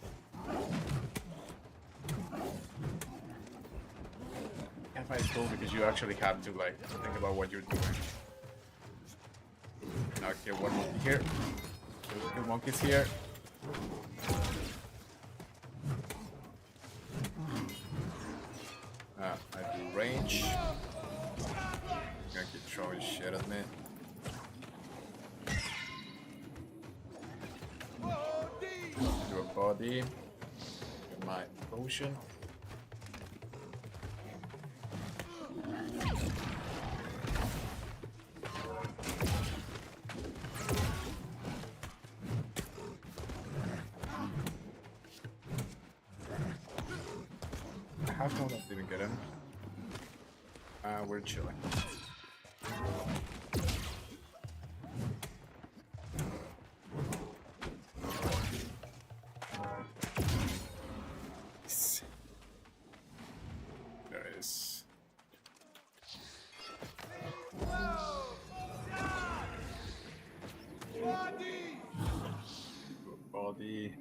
It's cool because you actually have to like think about what you're doing. Now kill one monkey here. Kill two monkeys here. I do range. Gonna keep throwing shit at me. Do a body. Get my potion. How come I didn't get him? We're chilling. There it is. Body.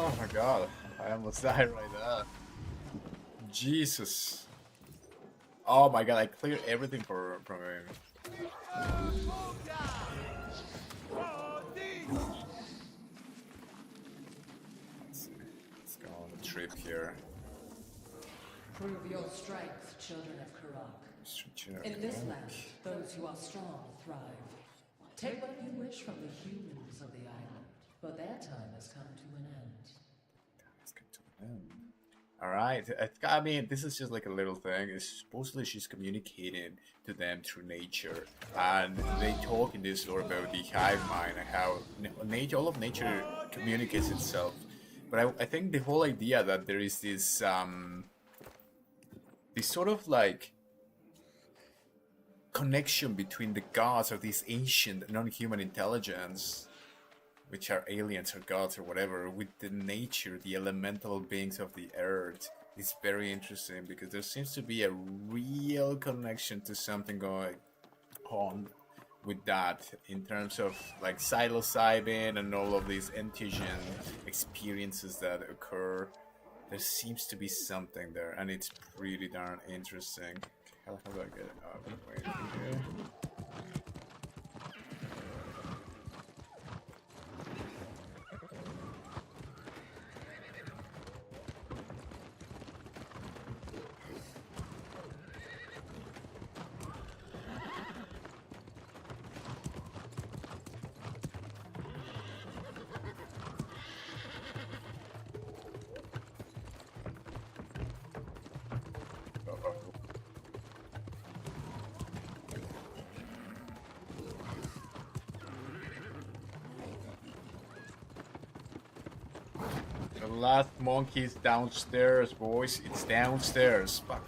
Oh my god, I almost died right there. Jesus. Oh my god, I cleared everything from him. Let's see. Let's go on a trip here. Prove your strength, children of Karak. In this land, those who are strong thrive. Take what you wish from the humans of the island, but their time has come to an end. Let's get to an end. Alright, I mean, this is just like a little thing. It's supposedly she's communicating to them through nature. And they talk in this story about the hive mind and how all of nature communicates itself. But I think the whole idea that there is this, this sort of like connection between the gods or this ancient non-human intelligence, which are aliens or gods or whatever, with the nature, the elemental beings of the earth, is very interesting because there seems to be a real connection to something going on with that in terms of like psilocybin and all of these entheogen experiences that occur. There seems to be something there, and it's pretty darn interesting. How do I get it up? Wait, here. The last monkey's downstairs, boys. It's downstairs. Fuck.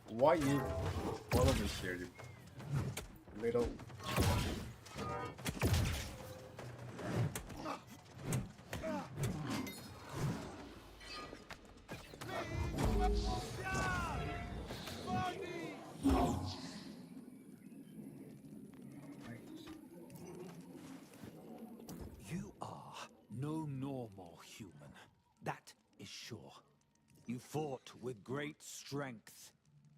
Why you follow me here, you little... You are no normal human. That is sure. You fought with great strength.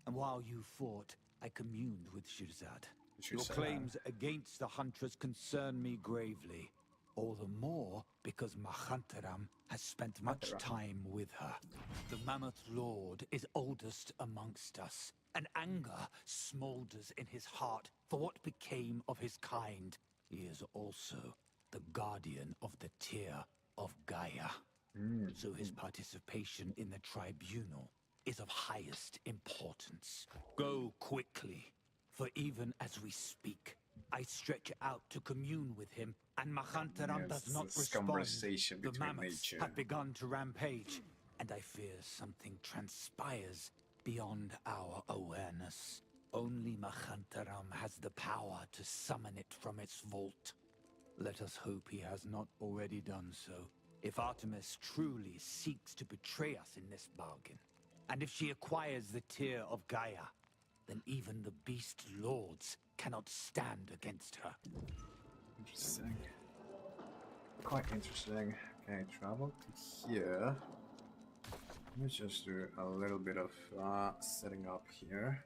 And while you fought, I communed with Shirzad. Your claims against the Huntress concern me gravely. All the more because Mahantaram has spent much time with her. The Mammoth Lord is oldest amongst us, and anger smolders in his heart for what became of his kind. He is also the guardian of the Tear of Gaia. So his participation in the tribunal is of highest importance. Go quickly, for even as we speak, I stretch out to commune with him, and Mahantaram does not respond. Conversation The between mammoths nature. have begun to rampage, and I fear something transpires beyond our awareness. Only Mahantaram has the power to summon it from its vault. Let us hope he has not already done so. If Artemis truly seeks to betray us in this bargain, and if she acquires the Tear of Gaia, then even the Beast Lords cannot stand against her. Interesting. Quite interesting. Okay, travel to here. Let's just do a little bit of setting up here.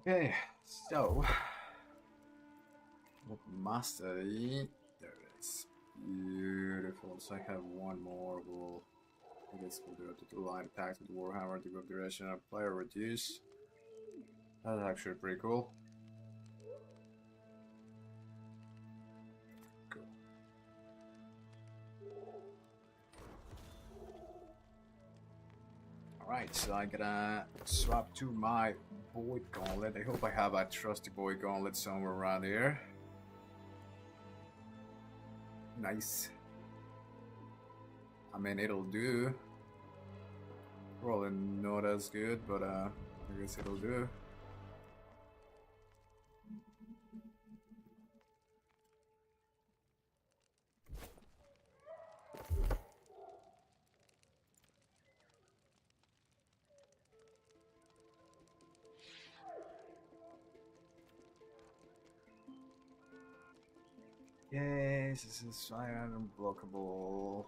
Okay, so what mastery? There it is. Beautiful. So I have one more. We'll, I guess we'll do it to line attacks with Warhammer to go duration of player reduce. That's actually pretty cool. Cool. Alright, so I gotta swap to my Void Gauntlet. I hope I have a trusty Void Gauntlet somewhere around here. Nice. I mean, it'll do. Probably not as good, but I guess it'll do. Yes, this is fire unblockable.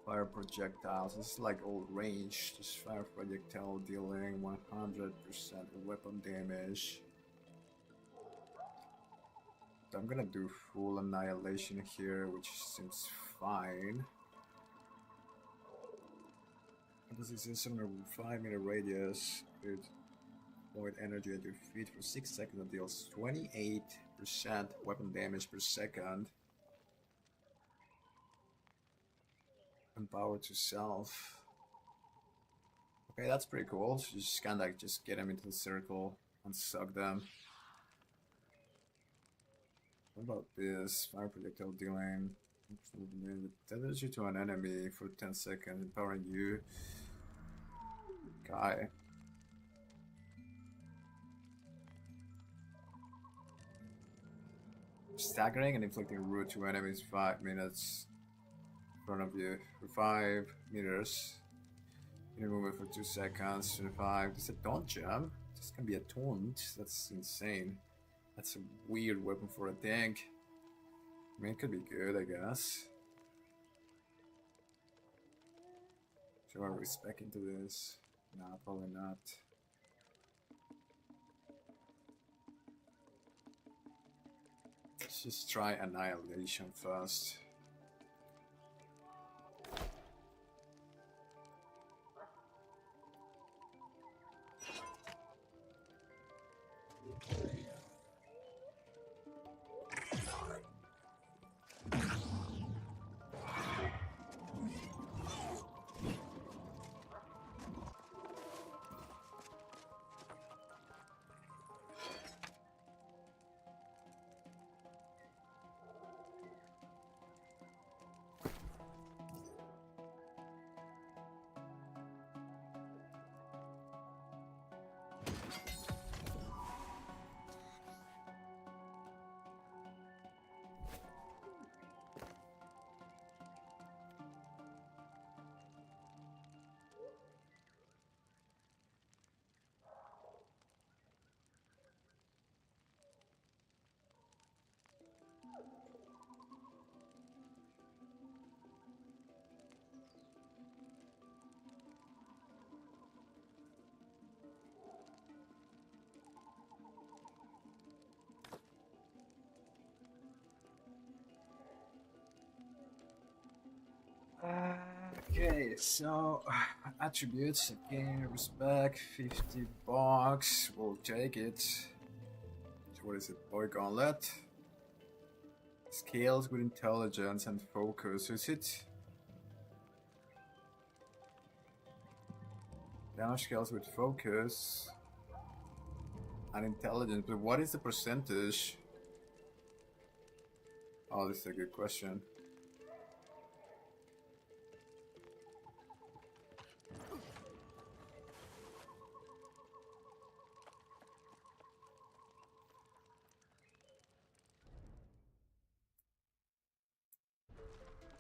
Fire projectiles. This is like old range. This fire projectile dealing 100% weapon damage. I'm gonna do full annihilation here, which seems fine. This is just under 5-meter radius with void energy at your feet for 6 seconds and deals 28% weapon damage per second. And power to self. Okay, that's pretty cool. So you just kinda just get them into the circle and suck them. What about this? Fire projectile dealing Damage you to an enemy for 10 seconds, empowering you. Guy. Staggering and inflicting root to enemies 5 minutes in front of you for 5 meters. You move it for 2 seconds, 25. This is a taunt jump. This can be a taunt. That's insane. That's a weird weapon for a tank. I mean, it could be good, I guess. Should I respec into this? Nah, probably not. Let's just try Annihilation first. Okay, so attributes again, respect, 50 bucks, we'll take it. So what is it? Boy Gauntlet. Scales with intelligence and focus, is it? Damage scales with focus and intelligence, but what is the percentage? Oh, this is a good question.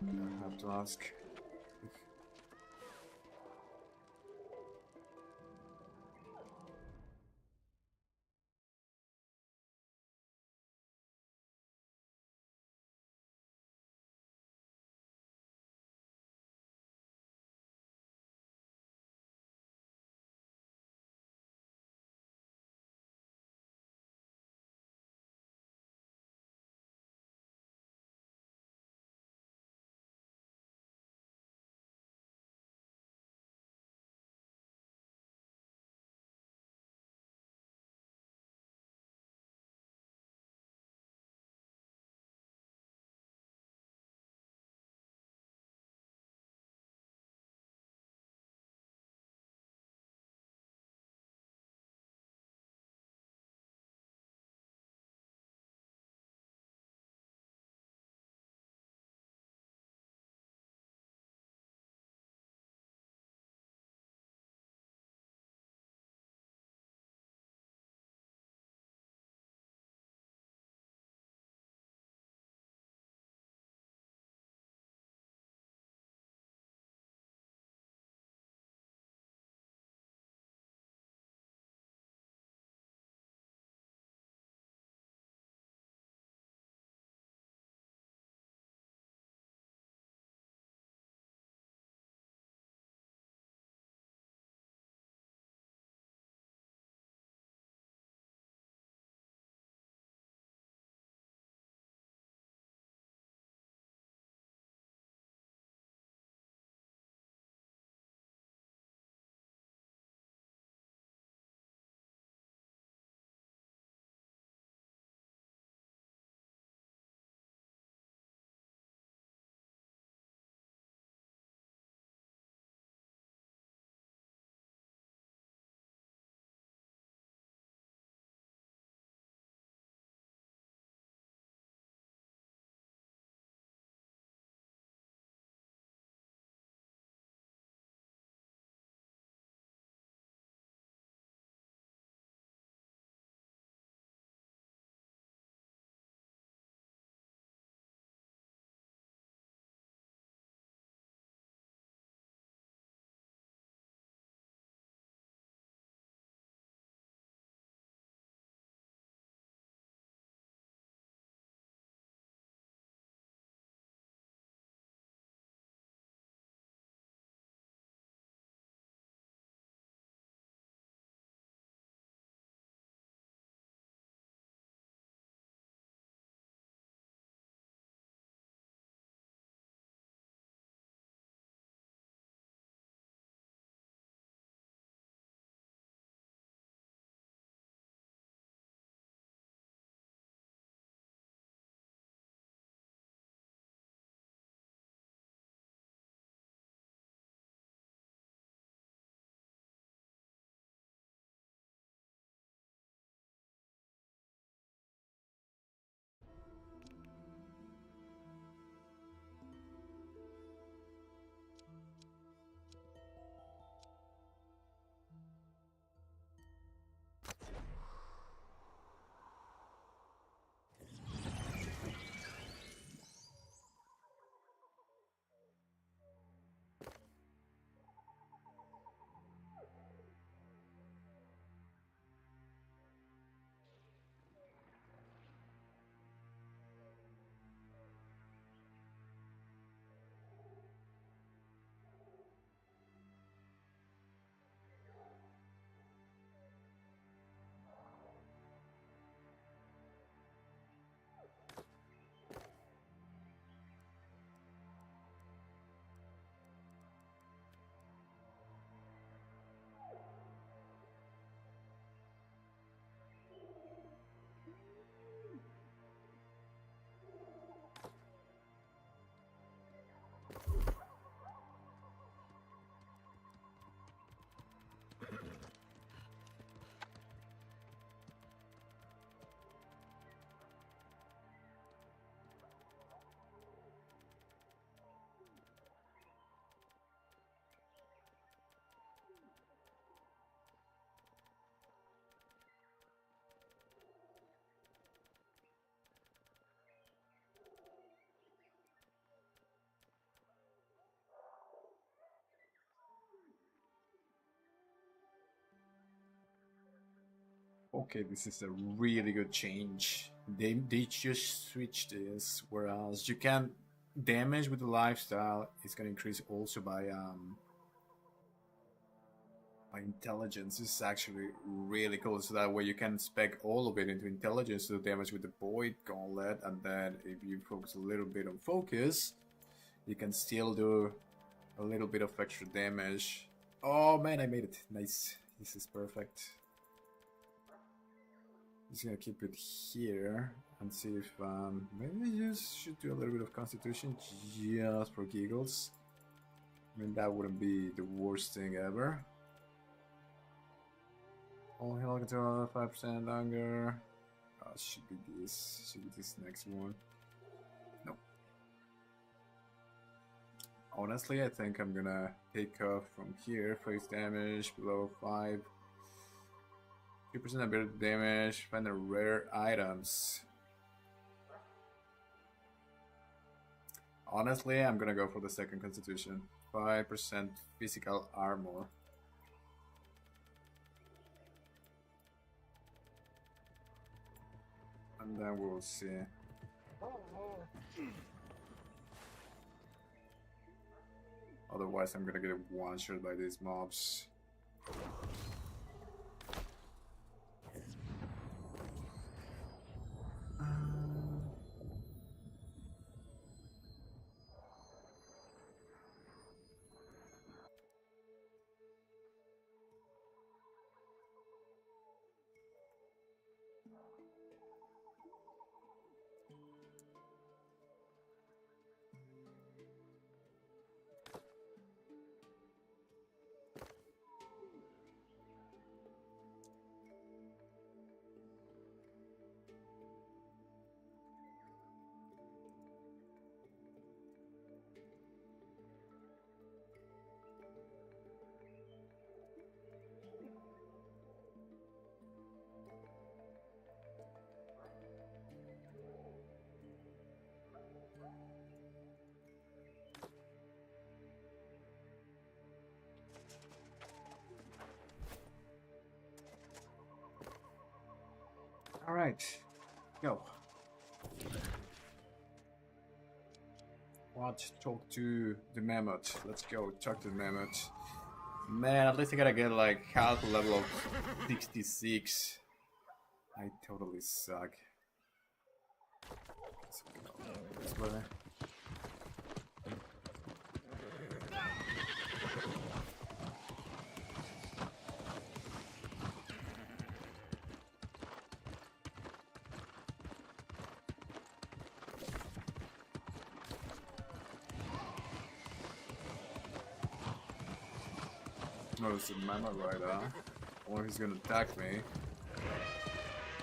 I have to ask. Okay, this is a really good change. They just switched this, whereas you can damage with the lifestyle. It's gonna increase also by intelligence. This is actually really cool. So that way you can spec all of it into intelligence to damage with the void gauntlet, and then if you focus a little bit on focus, you can still do a little bit of extra damage. Oh man, I made it. Nice. This is perfect. Just gonna keep it here and see if maybe I just should do a little bit of constitution just for giggles. I mean, that wouldn't be the worst thing ever. All health control, 5% longer. Oh, should be this next one. Nope. Honestly, I think I'm gonna take off from here. Face damage below 5. 2% ability damage. Find the rare items. Honestly, I'm gonna go for the second constitution. 5% physical armor. And then we'll see. Otherwise, I'm gonna get one-shot by these mobs. All right, go. What? Talk to the mammoth. Let's go talk to the mammoth. Man, at least I gotta get like half level of 66. I totally suck. Let's go this way. No, it's a mammoth rider. Or he's gonna attack me.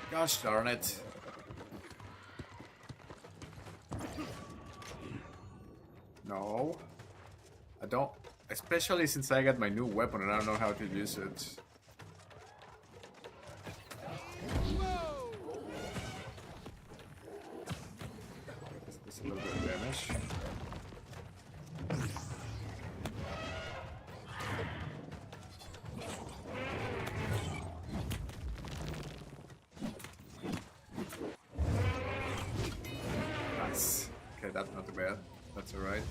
Gosh darn it. No. I don't. Especially since I got my new weapon and I don't know how to use it. Just a little bit of damage. Nice. Okay, that's not too bad. That's alright.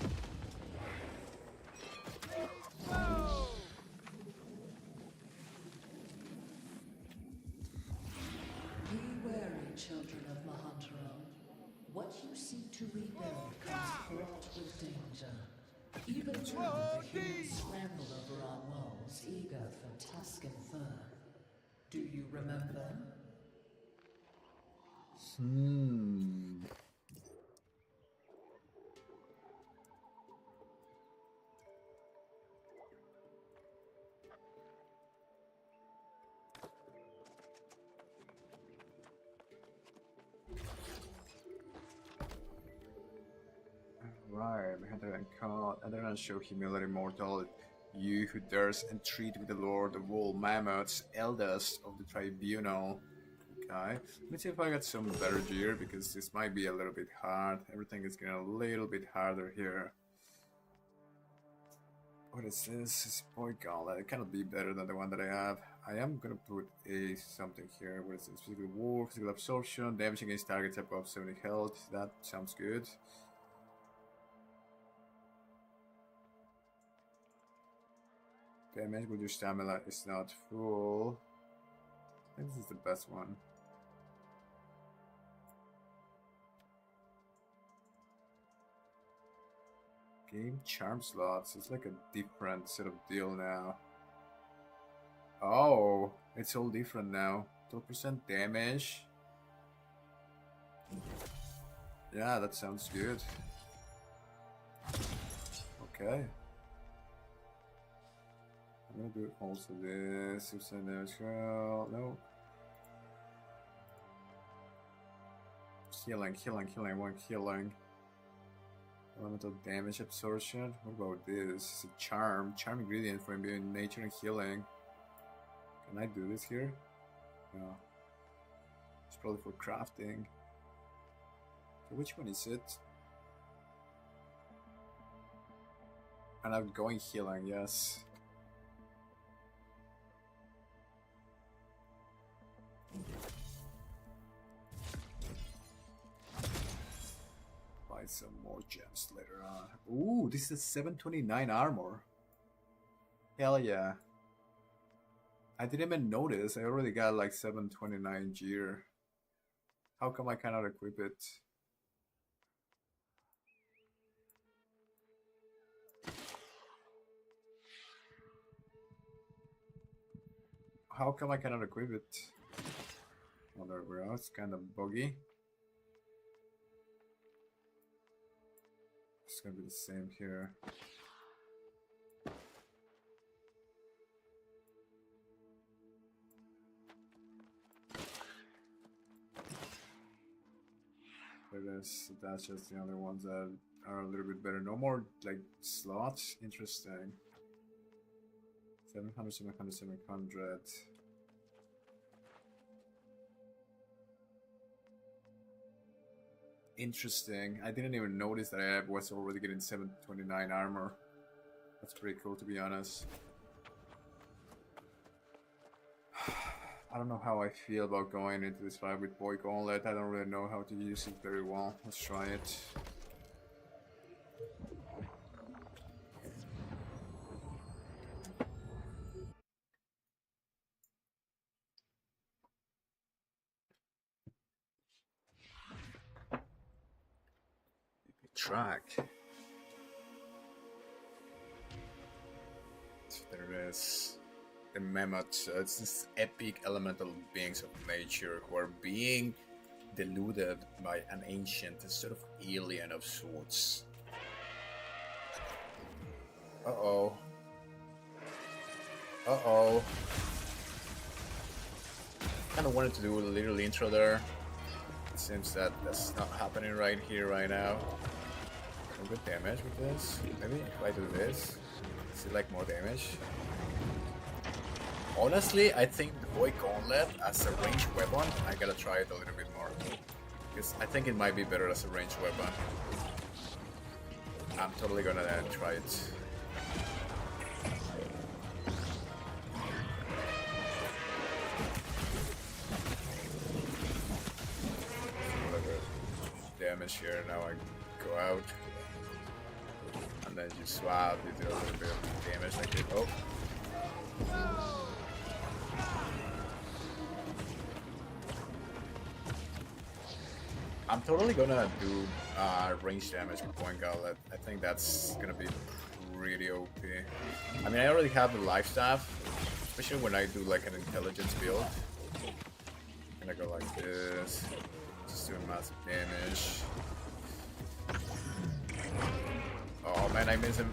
Be wary, children of Mahantaram. What you seek to rebuild comes fraught with danger. Even now, the humans scramble over our walls, eager for tusk and fur. Do you remember? Right, Aeternum show humility, mortal. You who dares entreat with the Lord of all mammoths, eldest of the tribunal. Okay, let me see if I got some better gear because this might be a little bit hard. Everything is getting a little bit harder here. What is this? It's boy gauntlet. It cannot be better than the one that I have. I am gonna put a something here. What is this? Physical war, physical absorption, damage against targets above 70 health. That sounds good. Damage with your stamina is not full. I think this is the best one. Game charm slots. It's like a different sort of deal now. Oh, it's all different now. 12% damage. Yeah, that sounds good. Okay. I'm gonna do also this. 6% damage. Well, no. Healing. I want healing. Elemental damage absorption. What about this? It's a charm. Charm ingredient for imbuing nature and healing. Can I do this here? No. It's probably for crafting. So which one is it? And I'm going healing, yes. Buy some more gems later on. Ooh, this is 729 armor. Hell yeah. I didn't even notice. I already got like 729 gear. How come I cannot equip it? How come I cannot equip it? Oh, there we go. It's kind of buggy. It's gonna be the same here. There it is. That's just the other ones that are a little bit better. No more like slots. Interesting. 700, 700, 700. Interesting. I didn't even notice that I was already getting 729 armor. That's pretty cool, to be honest. I don't know how I feel about going into this fight with Boy Gauntlet. I don't really know how to use it very well. Let's try it. Track. So there it is. The mammoth. It's this epic elemental beings of nature who are being deluded by an ancient sort of alien of sorts. Uh-oh. Uh-oh. Kinda wanted to do a little intro there. It seems that that's not happening right here, right now. Some good damage with this. Maybe if I do this, see like more damage. Honestly, I think the Boy Gauntlet as a ranged weapon, I gotta try it a little bit more. Because I think it might be better as a ranged weapon. I'm totally gonna try it. Whatever damage here, now I go out. And then you swap, you do a little bit of damage like this. Oh. I'm totally gonna do range damage with Point Gauntlet. I think that's gonna be pretty OP. I mean, I already have the life staff, especially when I do like an intelligence build. I'm gonna go like this, just doing massive damage. Oh man, I miss him.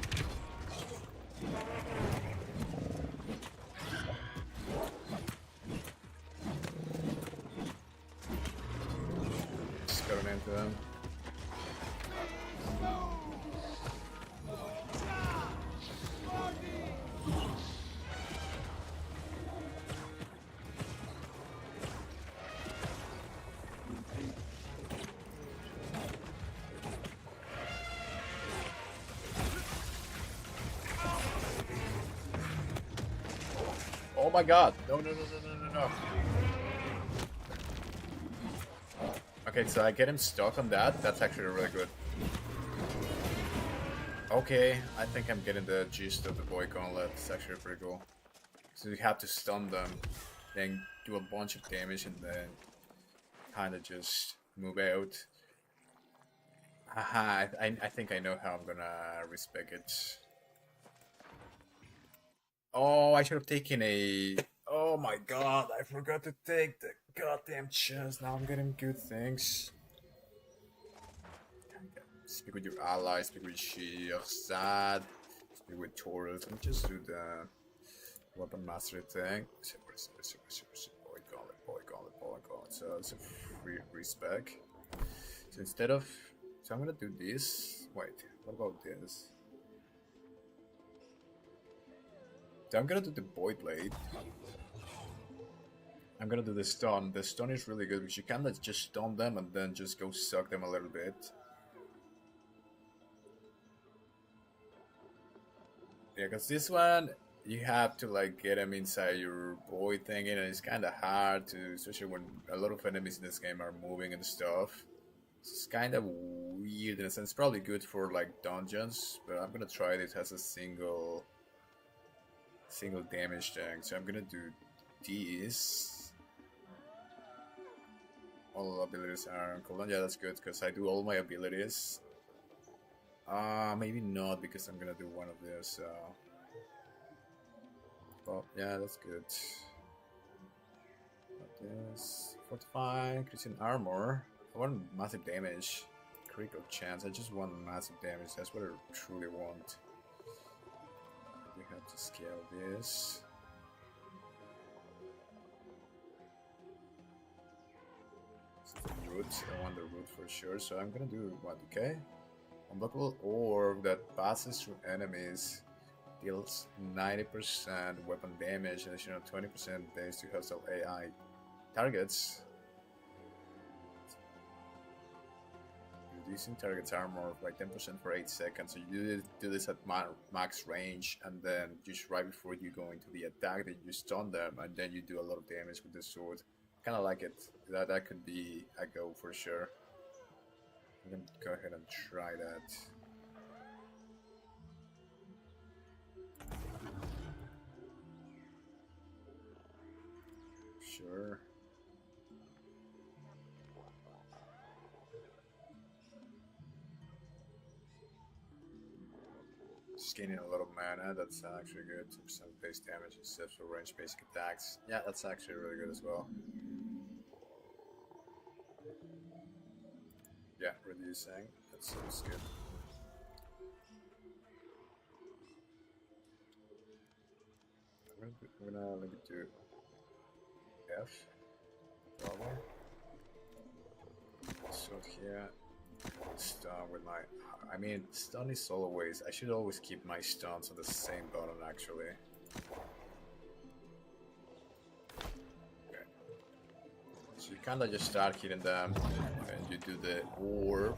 Just got him into them. Oh my god! No, no, no, no, no, no, no. Okay, so I get him stuck on that. That's actually really good. Okay, I think I'm getting the gist of the boy gauntlet. It's actually pretty cool. So you have to stun them, then do a bunch of damage, and then kind of just move out. Haha, I think I know how I'm gonna respec it. Oh, I should have taken a... Oh my god, I forgot to take the goddamn chest. Now I'm getting good things. Speak with your allies, speak with Shirzad, speak with Taurus. Let me just do the weapon mastery thing. Boy gauntlet. So it's a free respec. So instead of... So I'm gonna do this. Wait, what about this? So I'm gonna do the Void Blade. I'm gonna do the stun. The stun is really good because you can just stun them and then just go suck them a little bit. Yeah, because this one, you have to like get them inside your void thing, and it's kind of hard to, especially when a lot of enemies in this game are moving and stuff. It's kind of weird in a sense. It's probably good for like dungeons, but I'm gonna try this as a single damage thing. So I'm gonna do this. All abilities are on cooldown. Yeah, that's good because I do all my abilities. Maybe not because I'm gonna do one of this. Well, yeah, that's good. Got this. Fortify, increasing armor. I want massive damage. Critical chance. I just want massive damage. That's what I truly want. We have to scale this. The root. I want the root for sure. So I'm gonna do what? Okay. Unblockable orb that passes through enemies deals 90% weapon damage, additional 20% damage to hostile AI targets. Reducing target's armor by 10% for 8 seconds. So you do this at max range, and then just right before you go into the attack, then you stun them, and then you do a lot of damage with the sword. Kind of like it. That could be a go for sure. I'm gonna go ahead and try that. Sure. Just gaining a lot of mana, that's actually good. 2% base damage instead for range basic attacks. Yeah, that's actually really good as well. Yeah, reducing. That sounds good. I'm gonna link it to F. Probably. So here, stun with my. I mean, stun is always. I should always keep my stuns on the same button actually. Okay. So you kinda just start hitting them, and you do the orb.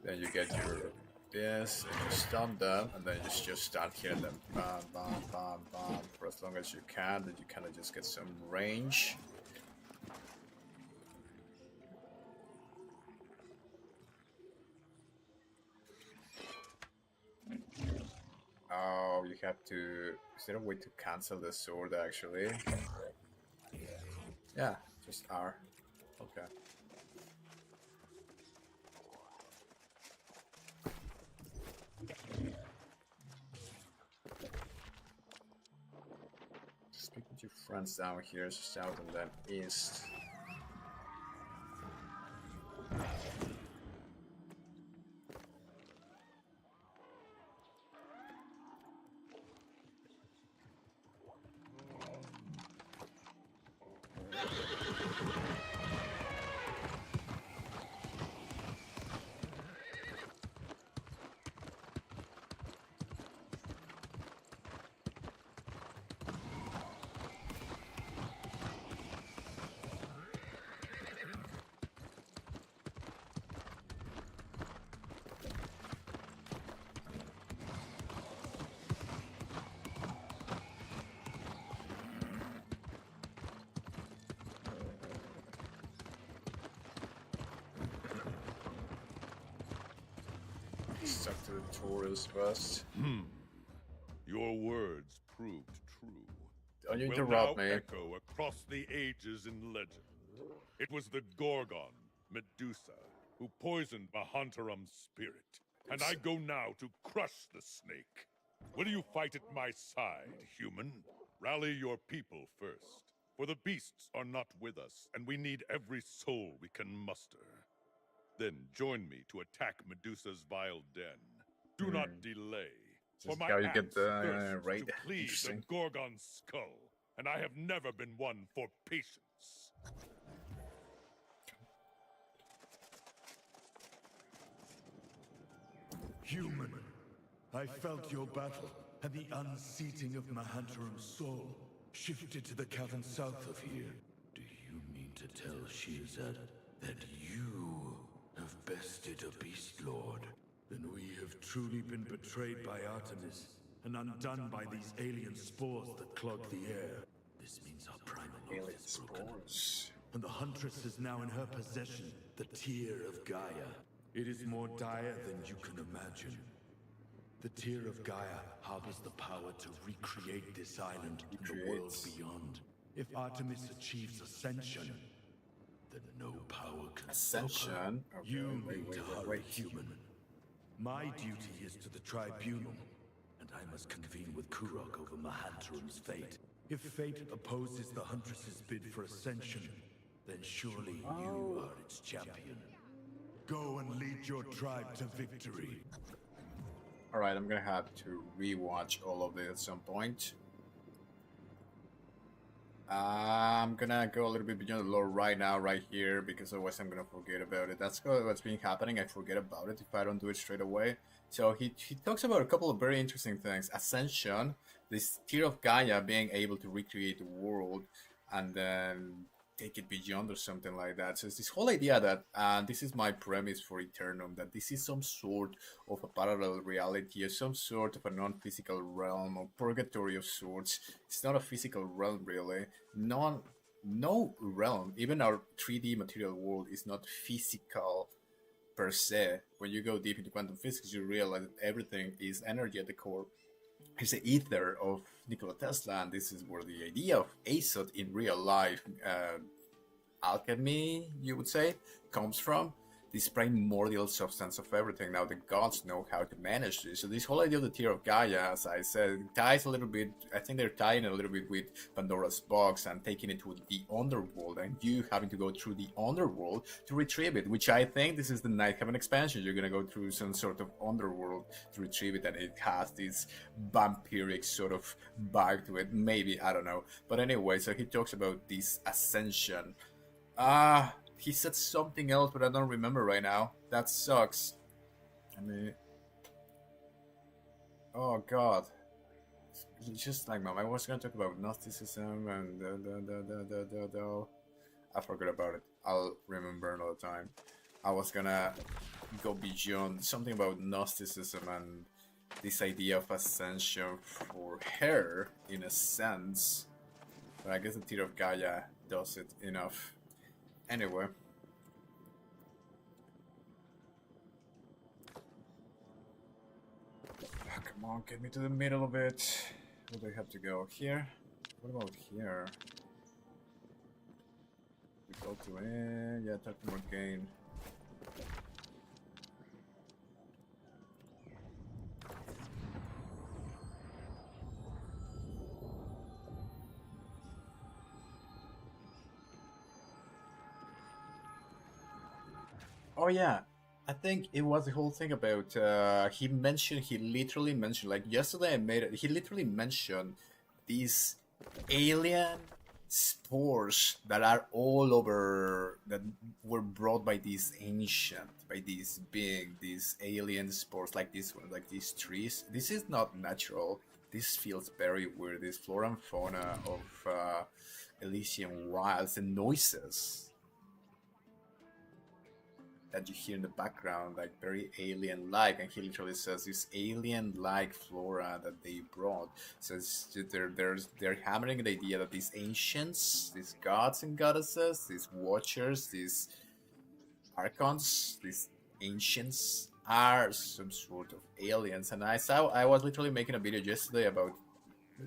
Then you get your this, and you stun them, and then you just start hitting them, bam, bam, bam, bam, for as long as you can. Then you kind of just get some range. Oh, you have to. Is there a way to cancel the sword actually? Yeah, just R. Okay. Speak with your friends down here, south and then east. talk to the Taurus first. Your words proved true. Don't you Will interrupt now me. echo across the ages in legend. It was the Gorgon, Medusa, who poisoned Bahantarum's spirit. And I go now to crush the snake. Will you fight at my side, human? Rally your people first. For the beasts are not with us, and we need every soul we can muster. Then join me to attack Medusa's vile den. Do not delay. For This is my how you get axe the thirsts raid. to cleave the Interesting. Gorgon's skull, and I have never been one for patience. Human, I felt your battle, and the unseating of Mahantarum's soul shifted to the cavern south of here. Do you mean to tell Shirzad that you have bested a beast lord? Then we have truly been betrayed by Artemis, and undone by these alien spores that clog the air. This means our primal oath is broken. And the Huntress is now in her possession, the Tear of Gaia. It is more dire than you can imagine. The Tear of Gaia harbors the power to recreate this island and the worlds beyond. If Artemis achieves ascension, then no power can stop her. Ascension? Okay, You wait, need wait, to wait, hurry, wait. human. My duty is to the Tribunal, and I must convene with Kurok over Mahantarum's fate. If fate opposes the Huntress's bid for ascension, then surely you are its champion. Go and lead your tribe to victory. Alright, I'm gonna have to rewatch all of this at some point. I'm gonna go a little bit beyond the lore right now, right here, because otherwise I'm gonna forget about it. That's what's been happening. I forget about it if I don't do it straight away. So he talks about a couple of very interesting things. Ascension, this Tear of Gaia being able to recreate the world and then take it beyond or something like that. So it's this whole idea that, and this is my premise for Aeternum, that this is some sort of a parallel reality or some sort of a non-physical realm or purgatory of sorts. It's not a physical realm really. No realm, even our 3D material world, is not physical per se. When you go deep into quantum physics, you realize that everything is energy at the core. It's the ether of Nikola Tesla, and this is where the idea of Azot in real life, alchemy, you would say, comes from. This primordial substance of everything. Now the gods know how to manage this. So this whole idea of the Tear of Gaia, as I said, ties a little bit, I think they're tying a little bit with Pandora's box and taking it to the underworld, and you having to go through the underworld to retrieve it, which I think this is the Night Heaven expansion. You're gonna go through some sort of underworld to retrieve it, and it has this vampiric sort of vibe to it. Maybe, I don't know. But anyway, so he talks about this ascension. He said something else, but I don't remember right now. That sucks. I mean, oh god, it's just like, mom, I was gonna talk about Gnosticism and I forgot about it. I'll remember another time. I was gonna go beyond something about Gnosticism and this idea of ascension for her, in a sense. But I guess the Tear of Gaia does it enough. Anyway. Oh, come on, get me to the middle of it. Where do I have to go? Here? What about here? We go to yeah, talk to Morgaine. Oh yeah, I think it was the whole thing about he literally mentioned, like yesterday I made it, he literally mentioned these alien spores that are all over, that were brought by these alien spores, like this one, like these trees. This is not natural. This feels very weird. This flora and fauna of Elysian wilds, and noises that you hear in the background, like very alien-like, and he literally says this alien-like flora that they brought. So they're hammering the idea that these ancients, these gods and goddesses, these watchers, these archons, these ancients are some sort of aliens. And I was literally making a video yesterday about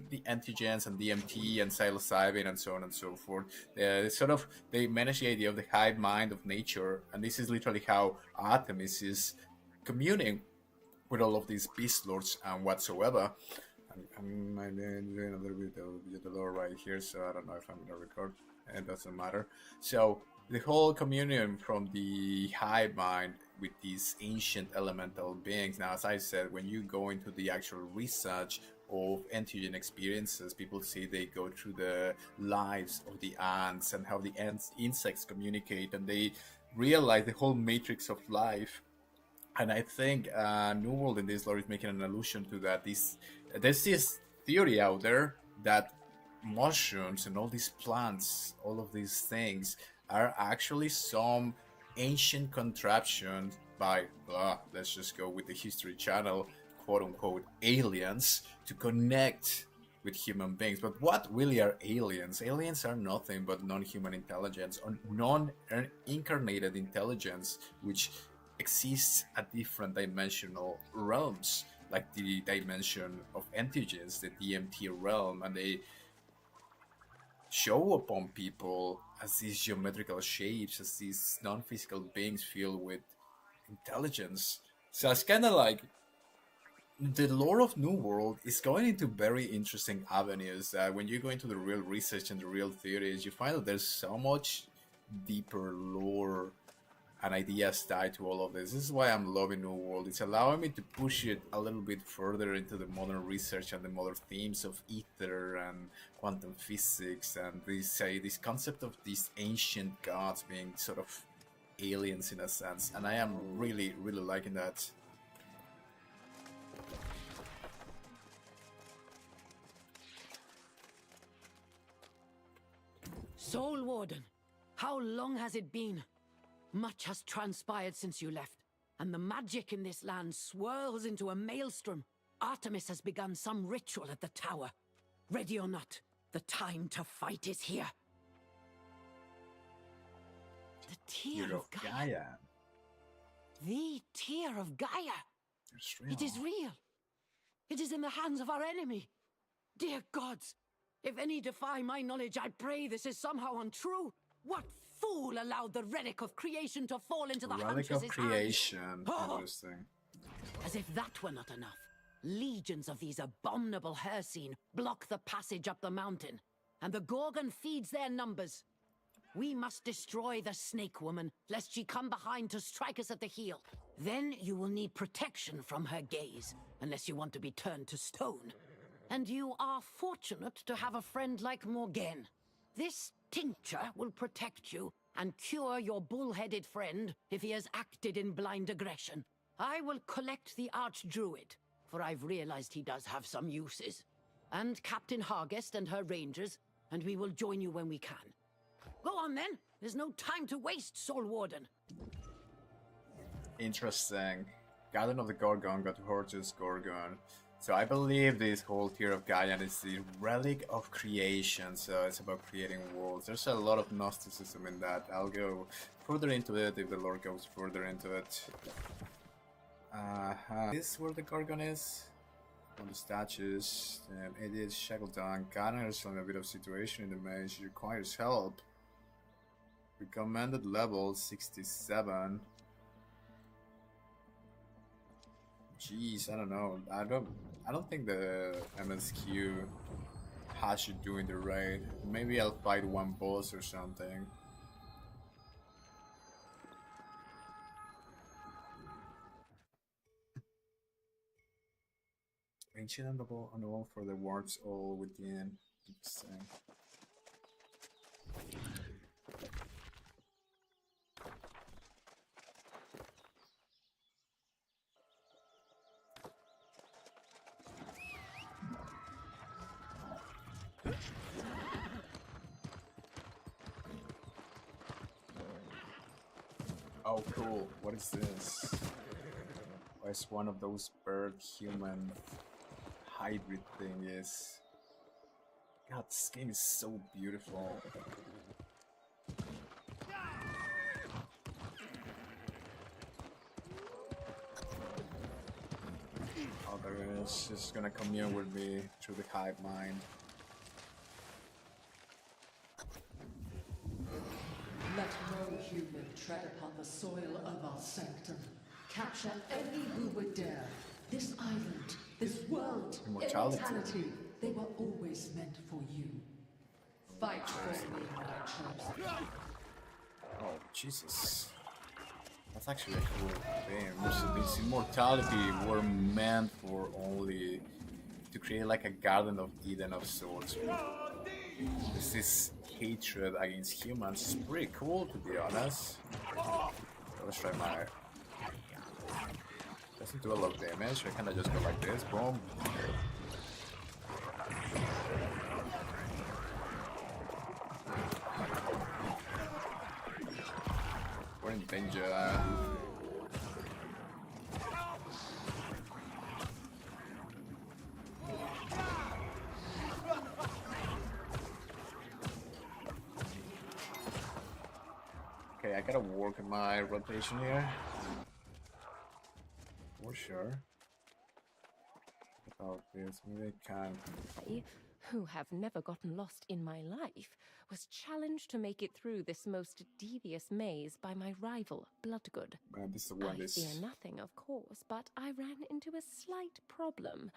the antigens and DMT and psilocybin and so on and so forth. They manage the idea of the hive mind of nature, and this is literally how Artemis is communing with all of these beast lords and whatsoever. I'm doing a little bit of the lore right here, so I don't know if I'm gonna record. It doesn't matter. So the whole communion from the hive mind with these ancient elemental beings. Now, as I said, when you go into the actual research of entheogen experiences, people say they go through the lives of the ants and how the insects communicate, and they realize the whole matrix of life. And I think New World in this lore is making an allusion to that. There's this theory out there that mushrooms and all these plants, all of these things, are actually some ancient contraptions by, let's just go with the History Channel, quote-unquote aliens, to connect with human beings. But what really are aliens? Aliens are nothing but non-human intelligence, or non-incarnated intelligence, which exists at different dimensional realms, like the dimension of entheogens, the DMT realm, and they show upon people as these geometrical shapes, as these non-physical beings filled with intelligence. So it's kind of like the lore of New World is going into very interesting avenues. When you go into the real research and the real theories, you find that there's so much deeper lore and ideas tied to all of this. This is why I'm loving New World. It's allowing me to push it a little bit further into the modern research and the modern themes of ether and quantum physics, and this concept of these ancient gods being sort of aliens in a sense. And I am really, really liking that. Soul Warden, how long has it been? Much has transpired since you left, and the magic in this land swirls into a maelstrom. Artemis has begun some ritual at the tower. Ready or not, the time to fight is here. The Tear of Gaia. The Tear of Gaia. It is real. It is in the hands of our enemy. Dear gods, if any defy my knowledge, I pray this is somehow untrue. What fool allowed the relic of creation to fall into the Huntress's Relic of creation. Oh. Interesting. As if that were not enough, legions of these abominable Hircine block the passage up the mountain, and the Gorgon feeds their numbers. We must destroy the Snake Woman, lest she come behind to strike us at the heel. Then you will need protection from her gaze, unless you want to be turned to stone. And you are fortunate to have a friend like Morgaine. This tincture will protect you and cure your bull-headed friend if he has acted in blind aggression. I will collect the Archdruid, for I've realized he does have some uses, and Captain Hargest and her rangers, and we will join you when we can. Go on then, there's no time to waste, Soul Warden. Interesting. Guardian of the Gorgon got Hortus Gorgon. So I believe this whole Tear of Gaia is the relic of creation, so it's about creating worlds. There's a lot of Gnosticism in that. I'll go further into it if the lore goes further into it. This is where the Gorgon is. On the statues. It is Shackleton. Garner's on a bit of situation in the maze. He requires help. Recommended level 67. Jeez, I don't know. I don't think the MSQ has you doing the raid. Maybe I'll fight one boss or something. Ancient on the wall for the warps all within. Interesting. Oh, cool. What is this? Oh, it's one of those bird-human hybrid thing is. God, this game is so beautiful. guess it's gonna commune with me through the hive mind. Let no human tread upon the soil of our sanctum. Capture any who would dare. This island, this world, immortality, they were always meant for you. Fight for me, my chosen. Oh, Jesus. That's actually a cool thing. This immortality were meant for only to create like a Garden of Eden of sorts. This hatred against humans is pretty cool, to be honest. Let's try my... Doesn't do a lot of damage, I kinda just go like this, boom. We're in danger. Okay, I gotta work on my rotation here. For sure. About this, maybe I can. I, who have never gotten lost in my life, was challenged to make it through this most devious maze by my rival, Bloodgood. This is the one I fear nothing, of course, but I ran into a slight problem.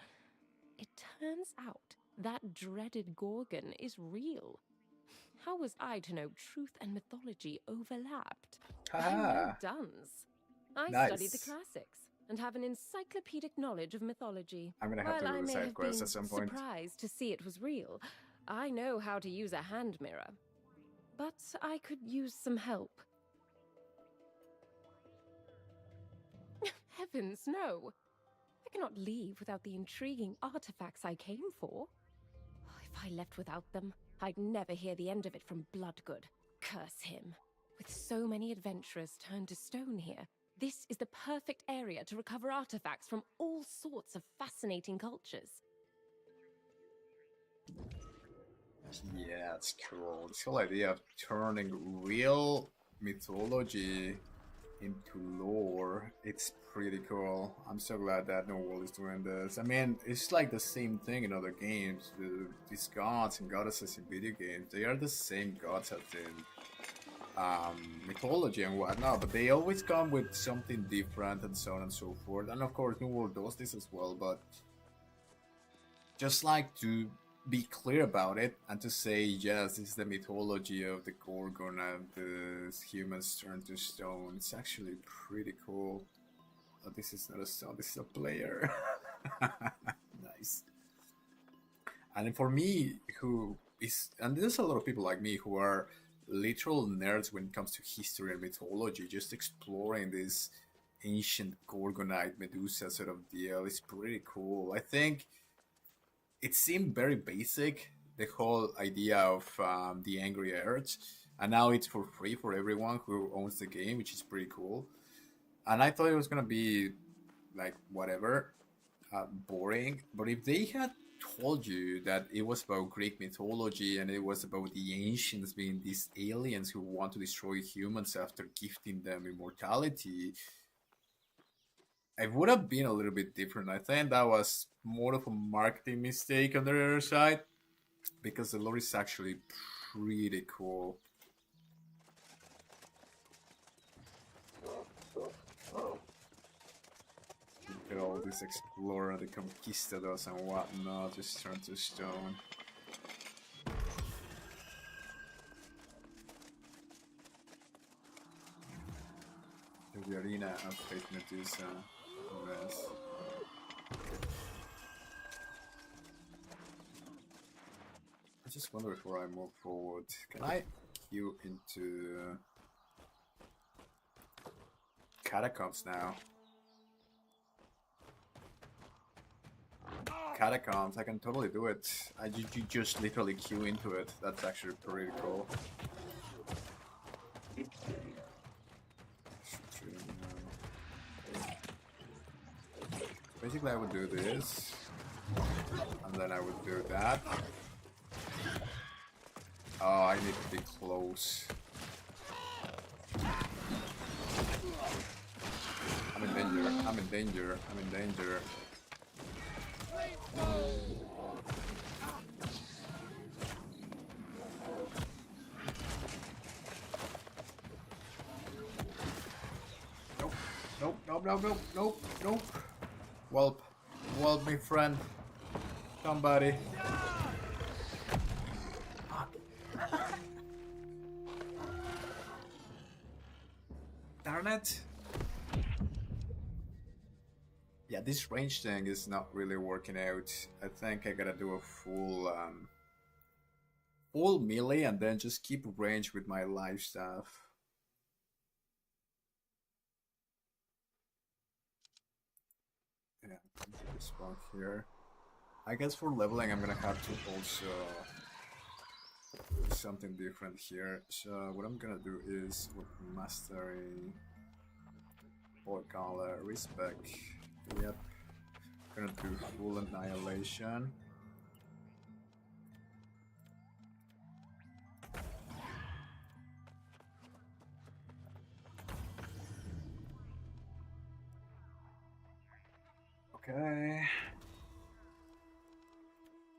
It turns out that dreaded Gorgon is real. How was I to know truth and mythology overlapped? I'm no dunce. I studied the classics and have an encyclopedic knowledge of mythology. I'm gonna have to do the side quest at some point. Surprised to see it was real. I know how to use a hand mirror, but I could use some help. Heavens, no! I cannot leave without the intriguing artifacts I came for. If I left without them, I'd never hear the end of it from Bloodgood. Curse him. With so many adventurers turned to stone here, this is the perfect area to recover artifacts from all sorts of fascinating cultures. Yeah, it's cool. This whole idea of turning real mythology into lore, it's pretty cool. I'm so glad that No World is doing this. I mean, it's like the same thing in other games. These gods and goddesses in video games, they are the same gods as in mythology and whatnot, but they always come with something different and so on and so forth. And of course, New World does this as well, but just like to be clear about it and to say, yes, this is the mythology of the Gorgon and the humans turned to stone. It's actually pretty cool. Oh, this is not a stone, this is a player. Nice. And for me, and there's a lot of people like me who are literal nerds when it comes to history and mythology, just exploring this ancient Gorgonite Medusa sort of deal is pretty cool. I think it seemed very basic, the whole idea of the Angry Earth, and now it's for free for everyone who owns the game, which is pretty cool. And I thought it was gonna be like whatever, boring, but if they had told you that it was about Greek mythology and it was about the ancients being these aliens who want to destroy humans after gifting them immortality, it would have been a little bit different. I think that was more of a marketing mistake on their side, because the lore is actually pretty cool. Look at all this explorer, the conquistadors and whatnot, just turned to stone. The arena of Fate Medusa. Yes. I just wonder before I move forward, can I queue into catacombs now? Catacombs, I can totally do it. You just literally queue into it. That's actually pretty cool. Basically, I would do this, and then I would do that. Oh, I need to be close. I'm in danger. I'm in danger. I'm in danger. Nope, nope, nope, nope, nope, nope. Whelp. Whelp me, friend. Somebody. Darn it. Yeah, this range thing is not really working out. I think I gotta do a full full melee and then just keep range with my life stuff. Yeah, this one here. I guess for leveling I'm gonna have to also do something different here. So what I'm gonna do is with mastery color respect. Yep. Gonna do full annihilation. Okay.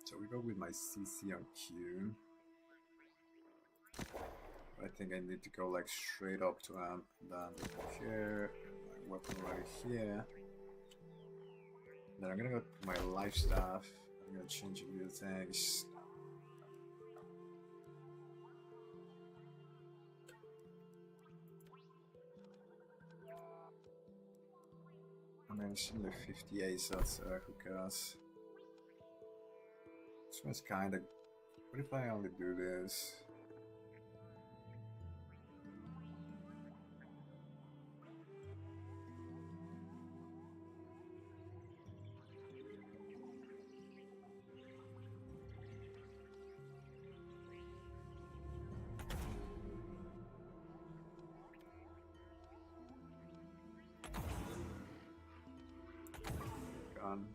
So we go with my CC on Q. I think I need to go like straight up to amp, then here, my weapon right here. Then I'm gonna go to my life staff. I'm gonna change a few things. I mean, it's only 58, so that's who cares? This one's kinda. What if I only do this? Gun.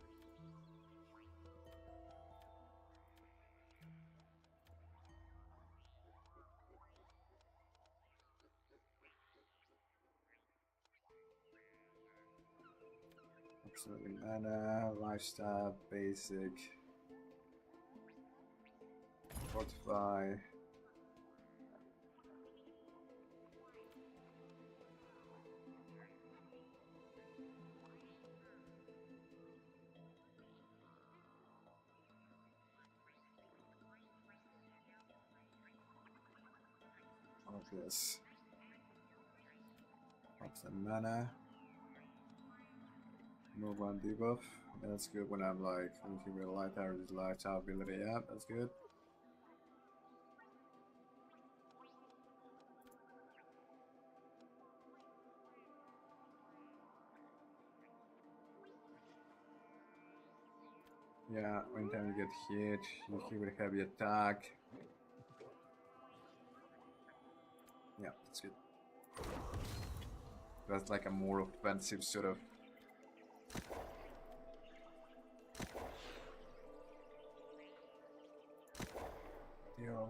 Absolutely mana, lifestyle, basic, fortify. All of this. Ups and mana. Move one debuff. That's good when I'm like looking with light tower, this lifestyle ability. Yeah, that's good. Yeah, anytime you get hit, you hit with a heavy attack. Yeah, that's good. That's like a more offensive sort of. Deal.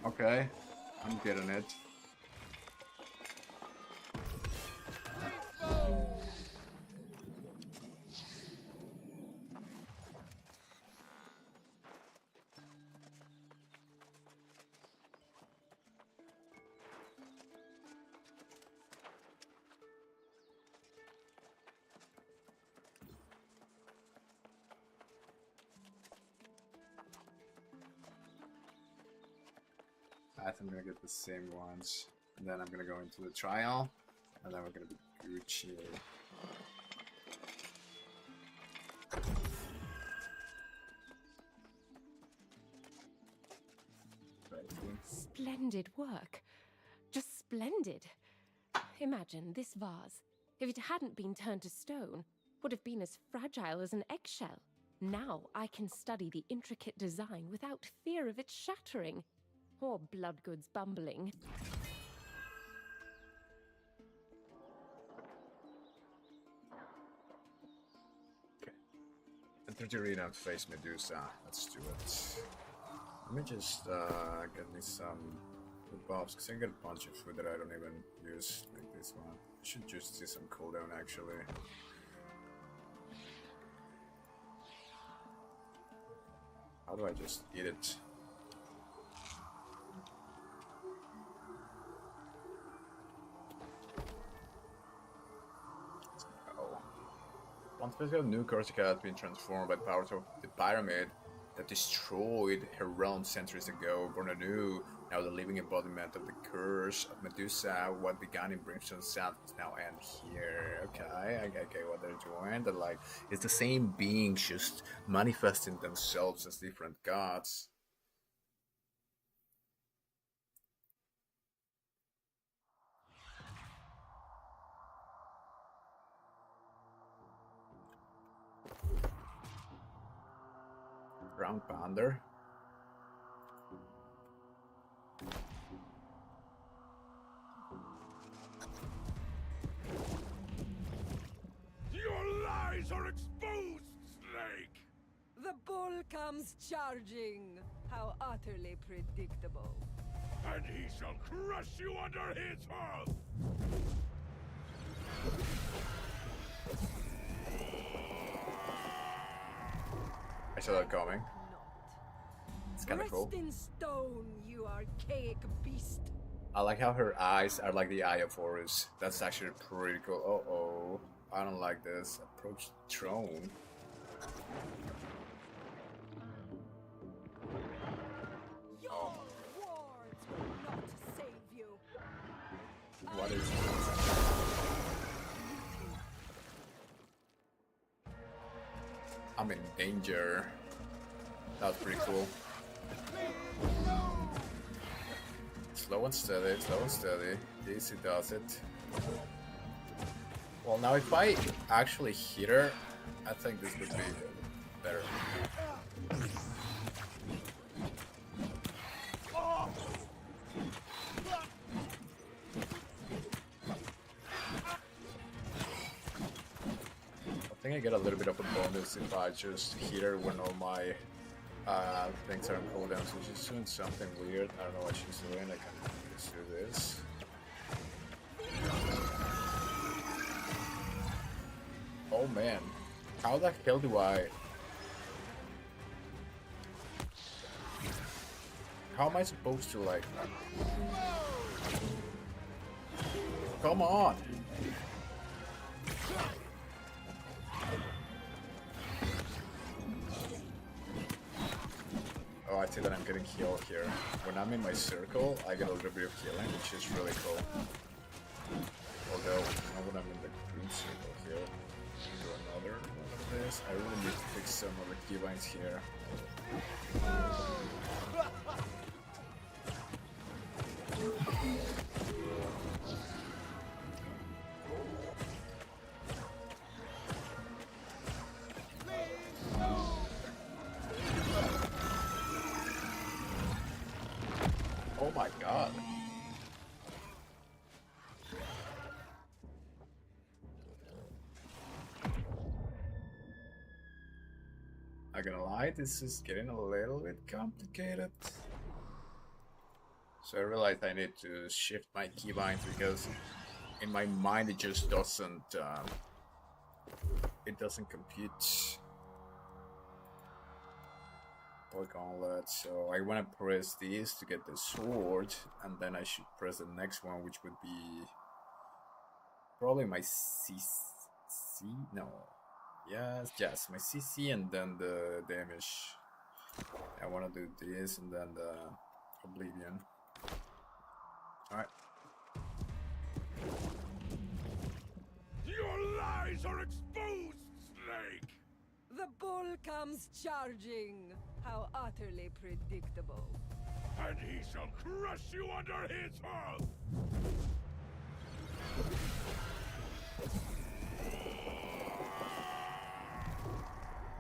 Okay, I'm getting it. I think I'm gonna get the same ones. And then I'm gonna go into the trial. And then we're gonna be Gucci. Splendid work. Just splendid. Imagine this vase, if it hadn't been turned to stone, would have been as fragile as an eggshell. Now I can study the intricate design without fear of it shattering, or Bloodgood's bumbling. Okay. Enter the arena and face Medusa. Let's do it. Let me just get me some food buffs, because I get a bunch of food that I don't even use, like this one. I should just see some cooldown actually. How do I just eat it? Oh. Once physical new Corsica had been transformed by the powers of the pyramid that destroyed her realm centuries ago, born anew, now the living embodiment of the curse of Medusa, what began in Brimstone South is now end here. Okay, I get what they're doing. That like it's the same beings just manifesting themselves as different gods. Ground pounder. Your lies are exposed, Snake! The bull comes charging. How utterly predictable. And he shall crush you under his hoof! I saw that coming. It's kind of cool. Rest in stone, you archaic beast. I like how her eyes are like the eye of Horus. That's actually pretty cool. Uh-oh. I don't like this. Approach the throne. Your words will not save you. What is this? I'm in danger. That was pretty cool. Slow and steady, slow and steady. Easy does it. Well, now if I actually hit her, I think this would be better. I think I get a little bit of a bonus if I just hit her when all my things are on cooldown, so she's doing something weird. I don't know what she's doing. I can just do this. Oh man, how the hell do I... How am I supposed to like... Come on! Oh, I see that I'm getting healed here. When I'm in my circle, I get a little bit of healing, which is really cool. Although, not when I'm in the green circle here. Do another one of this. I really need to fix some of the keybinds here. Oh my god. Not gonna lie, this is getting a little bit complicated. So I realized I need to shift my keybinds because in my mind it just doesn't compute. Or gauntlet, so I want to press these to get the sword, and then I should press the next one, which would be probably my CC. No, yes, my CC, and then the damage. I want to do this, and then the Oblivion. Alright. Your lies are exposed, Snake! The bull comes charging. How utterly predictable. And he shall crush you under his hoof!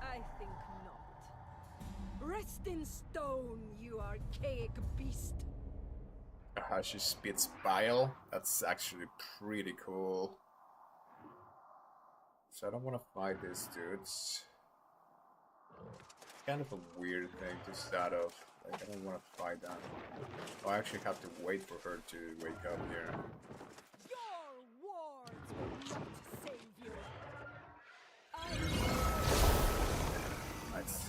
I think not. Rest in stone, you archaic beast. How she spits bile? That's actually pretty cool. So I don't want to fight these dudes. Kind of a weird thing to start off. Like, I don't want to fight them. Oh, I actually have to wait for her to wake up here. Your words will not save you. Nice.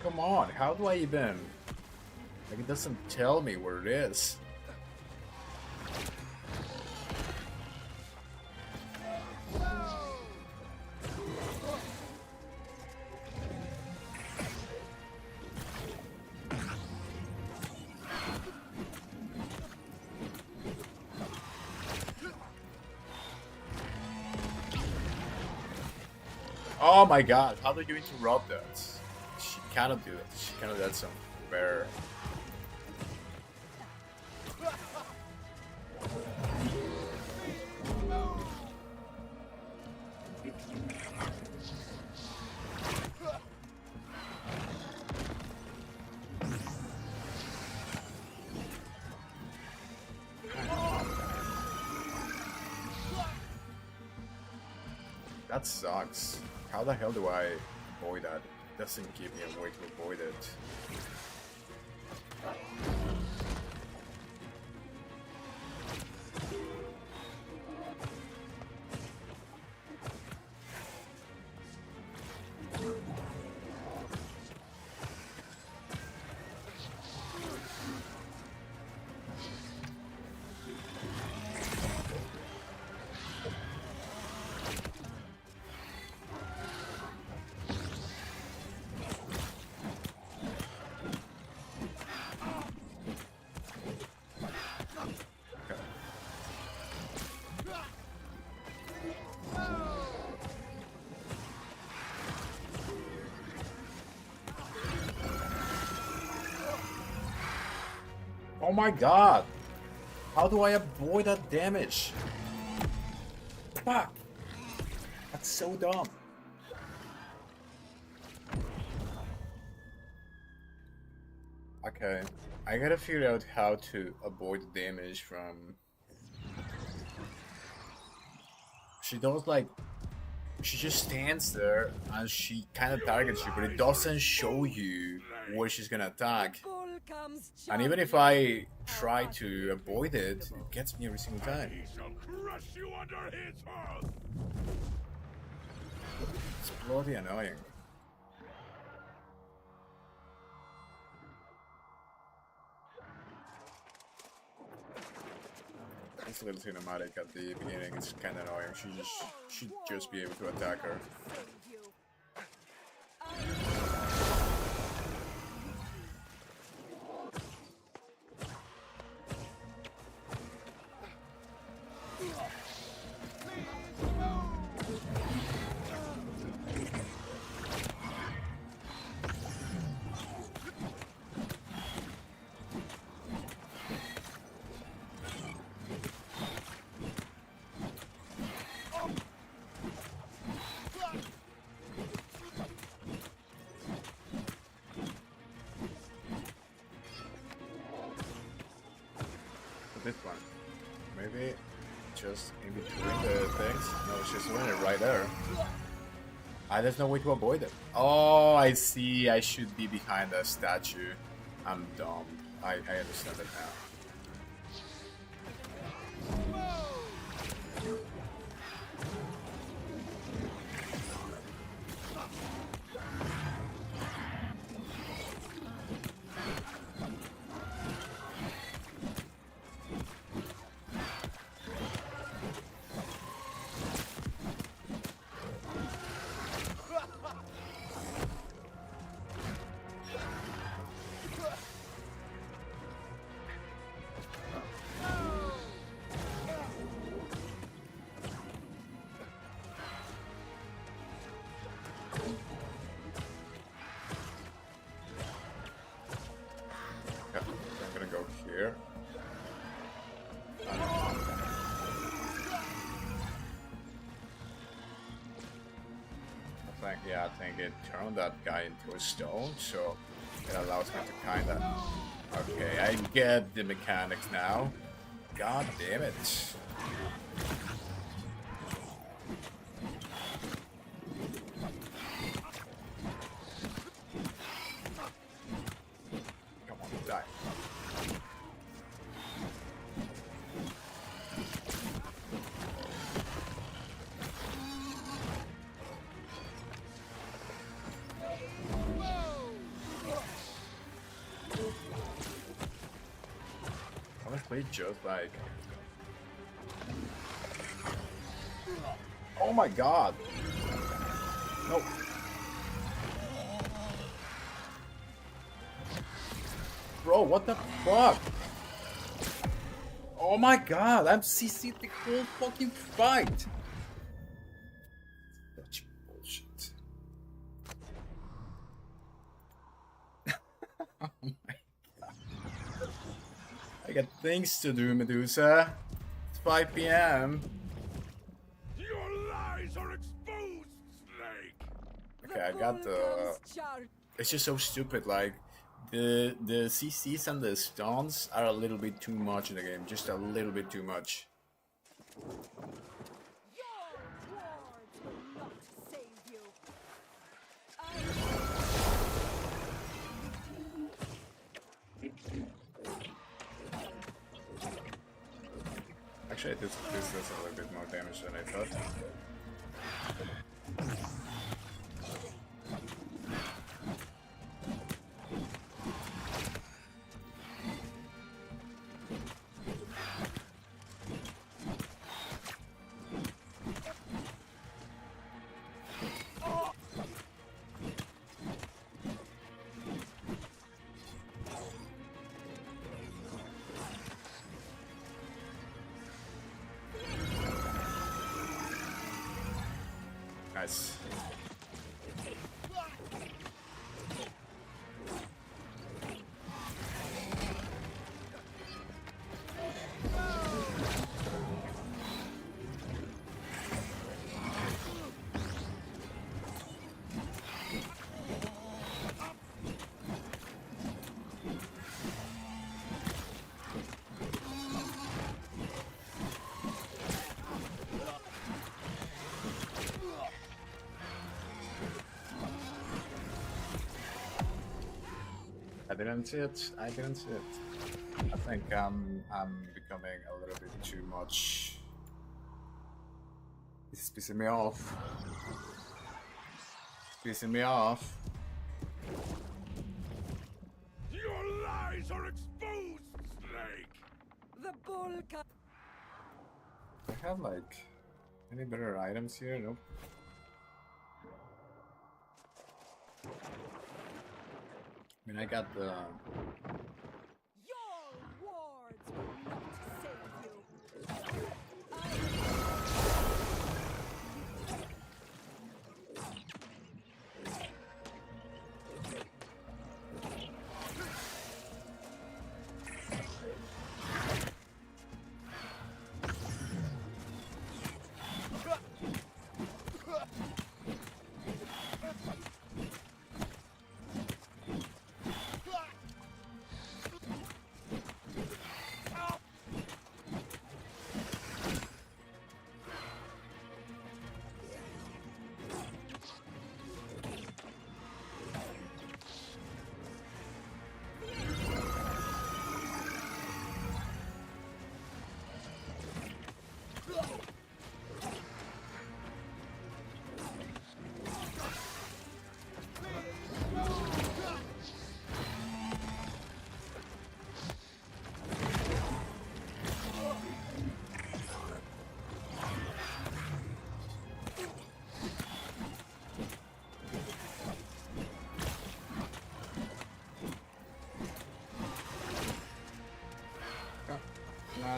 Come on, how do I even... Like, it doesn't tell me where it is. Oh my god, how do you interrupt that? She cannot do it. She cannot do something fair. That sucks. How the hell do I avoid that? It doesn't give me a way to avoid it. Oh my god! How do I avoid that damage? Fuck! That's so dumb. Okay, I gotta figure out how to avoid the damage from... She does like... She just stands there and she kind of targets you, but it doesn't show you where she's gonna attack. And even if I try to avoid it, it gets me every single time. He shall crush you under his hoof. It's bloody annoying. This little cinematic at the beginning is kind of annoying. She should just be able to attack her. this one? Maybe just in between the things? No, she's doing it right there. There's no way to avoid it. Oh, I see. I should be behind the statue. I'm dumb. I understand it now. Here. I think it turned that guy into a stone, so it allows me to kinda... Okay, I get the mechanics now. God damn it. Come on, die. Honestly, just like... Oh my god! No! Bro, what the fuck? Oh my god, I'm CC'd the whole fucking fight! Such bullshit. Oh my god. I got things to do, Medusa. It's 5 PM. Your lies are exposed, Snake! Okay, I got the... It's just so stupid, like... The CCs and the stuns are a little bit too much in the game. Just a little bit too much. Actually, this does a little bit more damage than I thought. Nice. I didn't see it. I didn't see it. I think I'm becoming a little bit too much. It's pissing me off. It's pissing me off. Your lies are exposed, Snake! The bull cut. I have like any better items here? Nope. I mean, I got the... Your wards will not save you.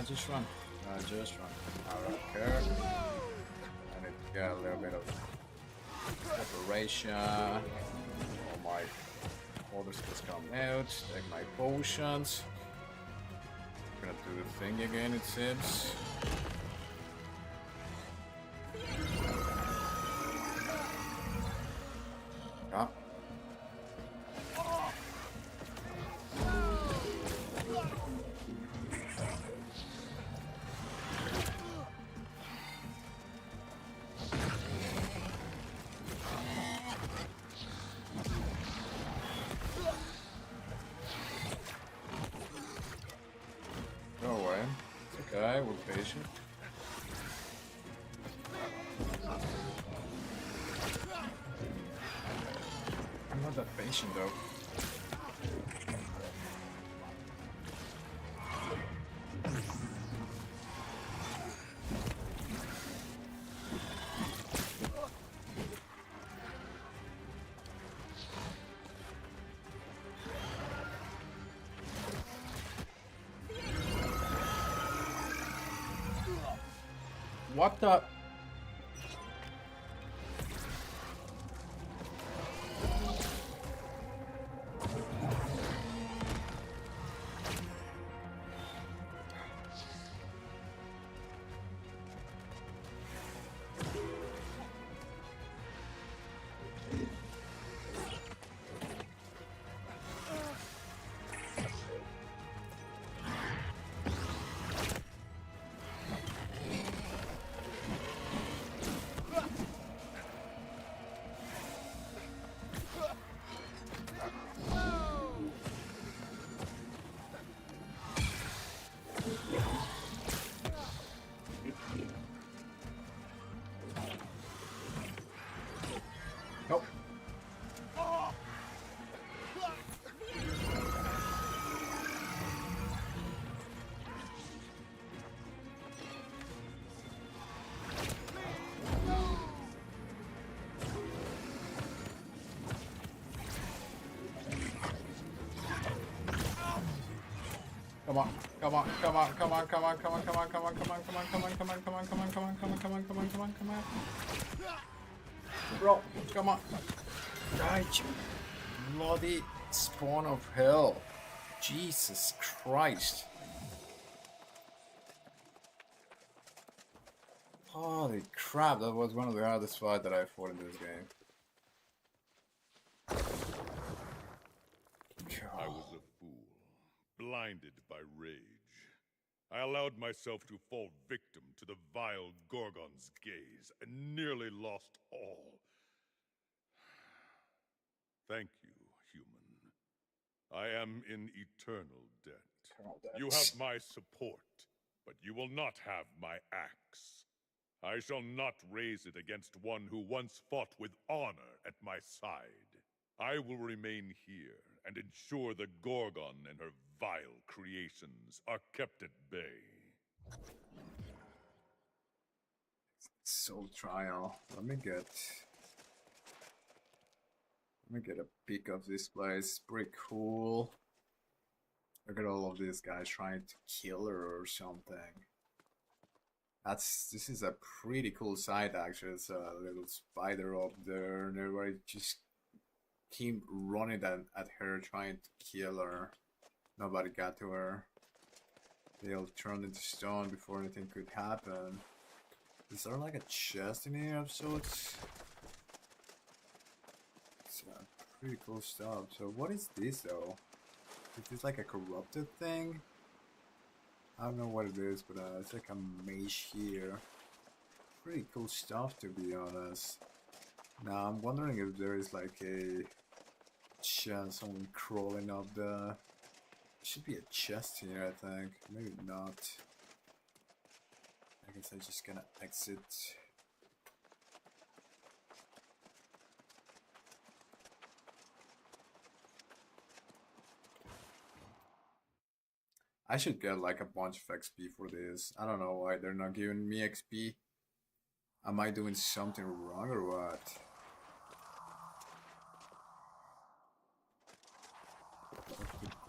Just run. Just run. I don't care. I need to get a little bit of preparation. All my other skills come out. Take my potions. Gonna do the thing again, it seems. Yeah. Go away. It's okay, we're patient. I'm not that patient though. What the? Nope. Come on, come on, come on, come on, come on, come on, come on, come on, come on, come on, come on, come on, come on, come on, come on, come on, come on, come on, come on, come on. Bro, come on. Die, you bloody spawn of hell. Jesus Christ. Holy crap, that was one of the hardest fights that I fought in this game. I was a fool, blinded by rage. I allowed myself to fall victim to the vile Gorgon's gaze and nearly lost all. Thank you, human. I am in eternal debt. You have my support, but you will not have my axe. I shall not raise it against one who once fought with honor at my side. I will remain here and ensure the Gorgon and her vile creations are kept at bay. Soul trial. Let me get a peek of this place. Pretty cool. Look at all of these guys trying to kill her or something. This is a pretty cool sight actually. It's a little spider up there and everybody just keep running at her trying to kill her. Nobody got to her. They all turned into stone before anything could happen. Is there like a chest in here of sorts? It's pretty cool stuff. So what is this though? Is this like a corrupted thing? I don't know what it is, but it's like a mage here. Pretty cool stuff to be honest. Now I'm wondering if there is like a chest, someone crawling up the... Should be a chest here, I think. Maybe not. I guess I'm just gonna exit. I should get like a bunch of XP for this. I don't know why they're not giving me XP. Am I doing something wrong or what?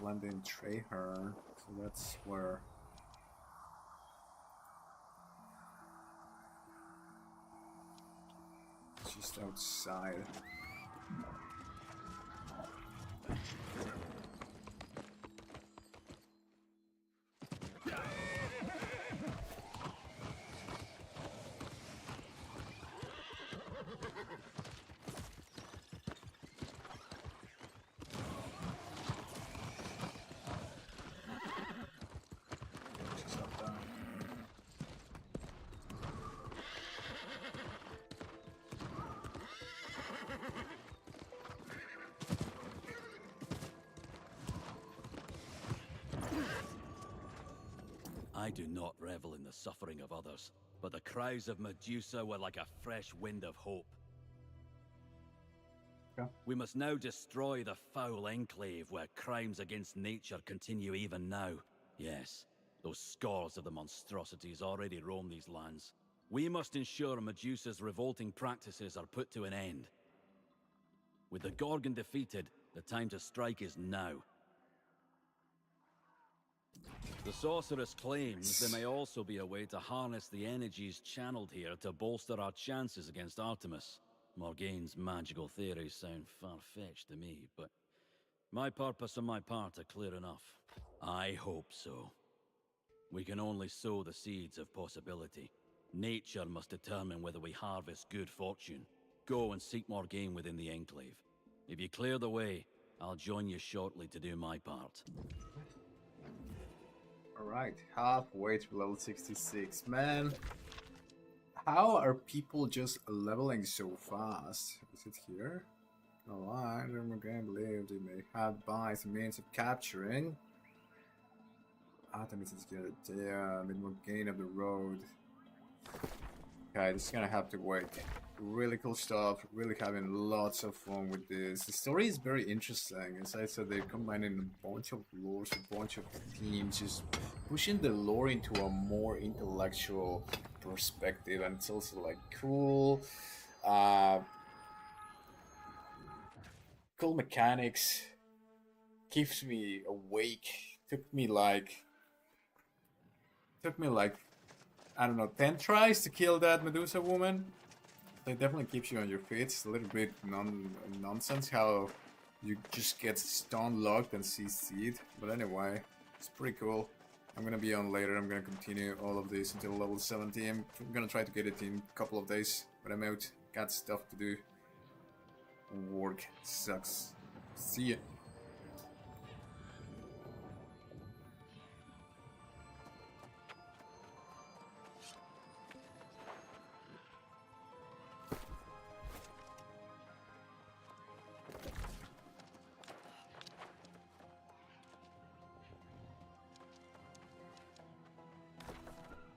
Blend in Traherne, so that's where just outside. I do not revel in the suffering of others, but the cries of Medusa were like a fresh wind of hope. Yeah. We must now destroy the foul enclave where crimes against nature continue even now. Yes, those scores of the monstrosities already roam these lands. We must ensure Medusa's revolting practices are put to an end. With the Gorgon defeated, the time to strike is now. The sorceress claims there may also be a way to harness the energies channeled here to bolster our chances against Artemis. Morgaine's magical theories sound far-fetched to me, but my purpose and my part are clear enough. I hope so. We can only sow the seeds of possibility. Nature must determine whether we harvest good fortune. Go and seek Morgaine within the Enclave. If you clear the way, I'll join you shortly to do my part. Alright, halfway to level 66. Man, how are people just leveling so fast? Is it here? Alright, I'm gonna believe they may have buys and means of capturing. Artemis is good. Yeah, a bit more gain of the road. Okay, just gonna have to wait. Really cool stuff. Really having lots of fun with this. The story is very interesting. As I said, they're combining a bunch of lores, a bunch of themes, just pushing the lore into a more intellectual perspective, and it's also like cool. Cool mechanics. Keeps me awake. Took me like I don't know, 10 tries to kill that Medusa woman. It definitely keeps you on your feet. It's a little bit nonsense how you just get stun locked and CC'd. But anyway, it's pretty cool. I'm gonna be on later. I'm gonna continue all of this until level 70. I'm gonna try to get it in a couple of days. But I'm out. Got stuff to do. Work sucks. See ya.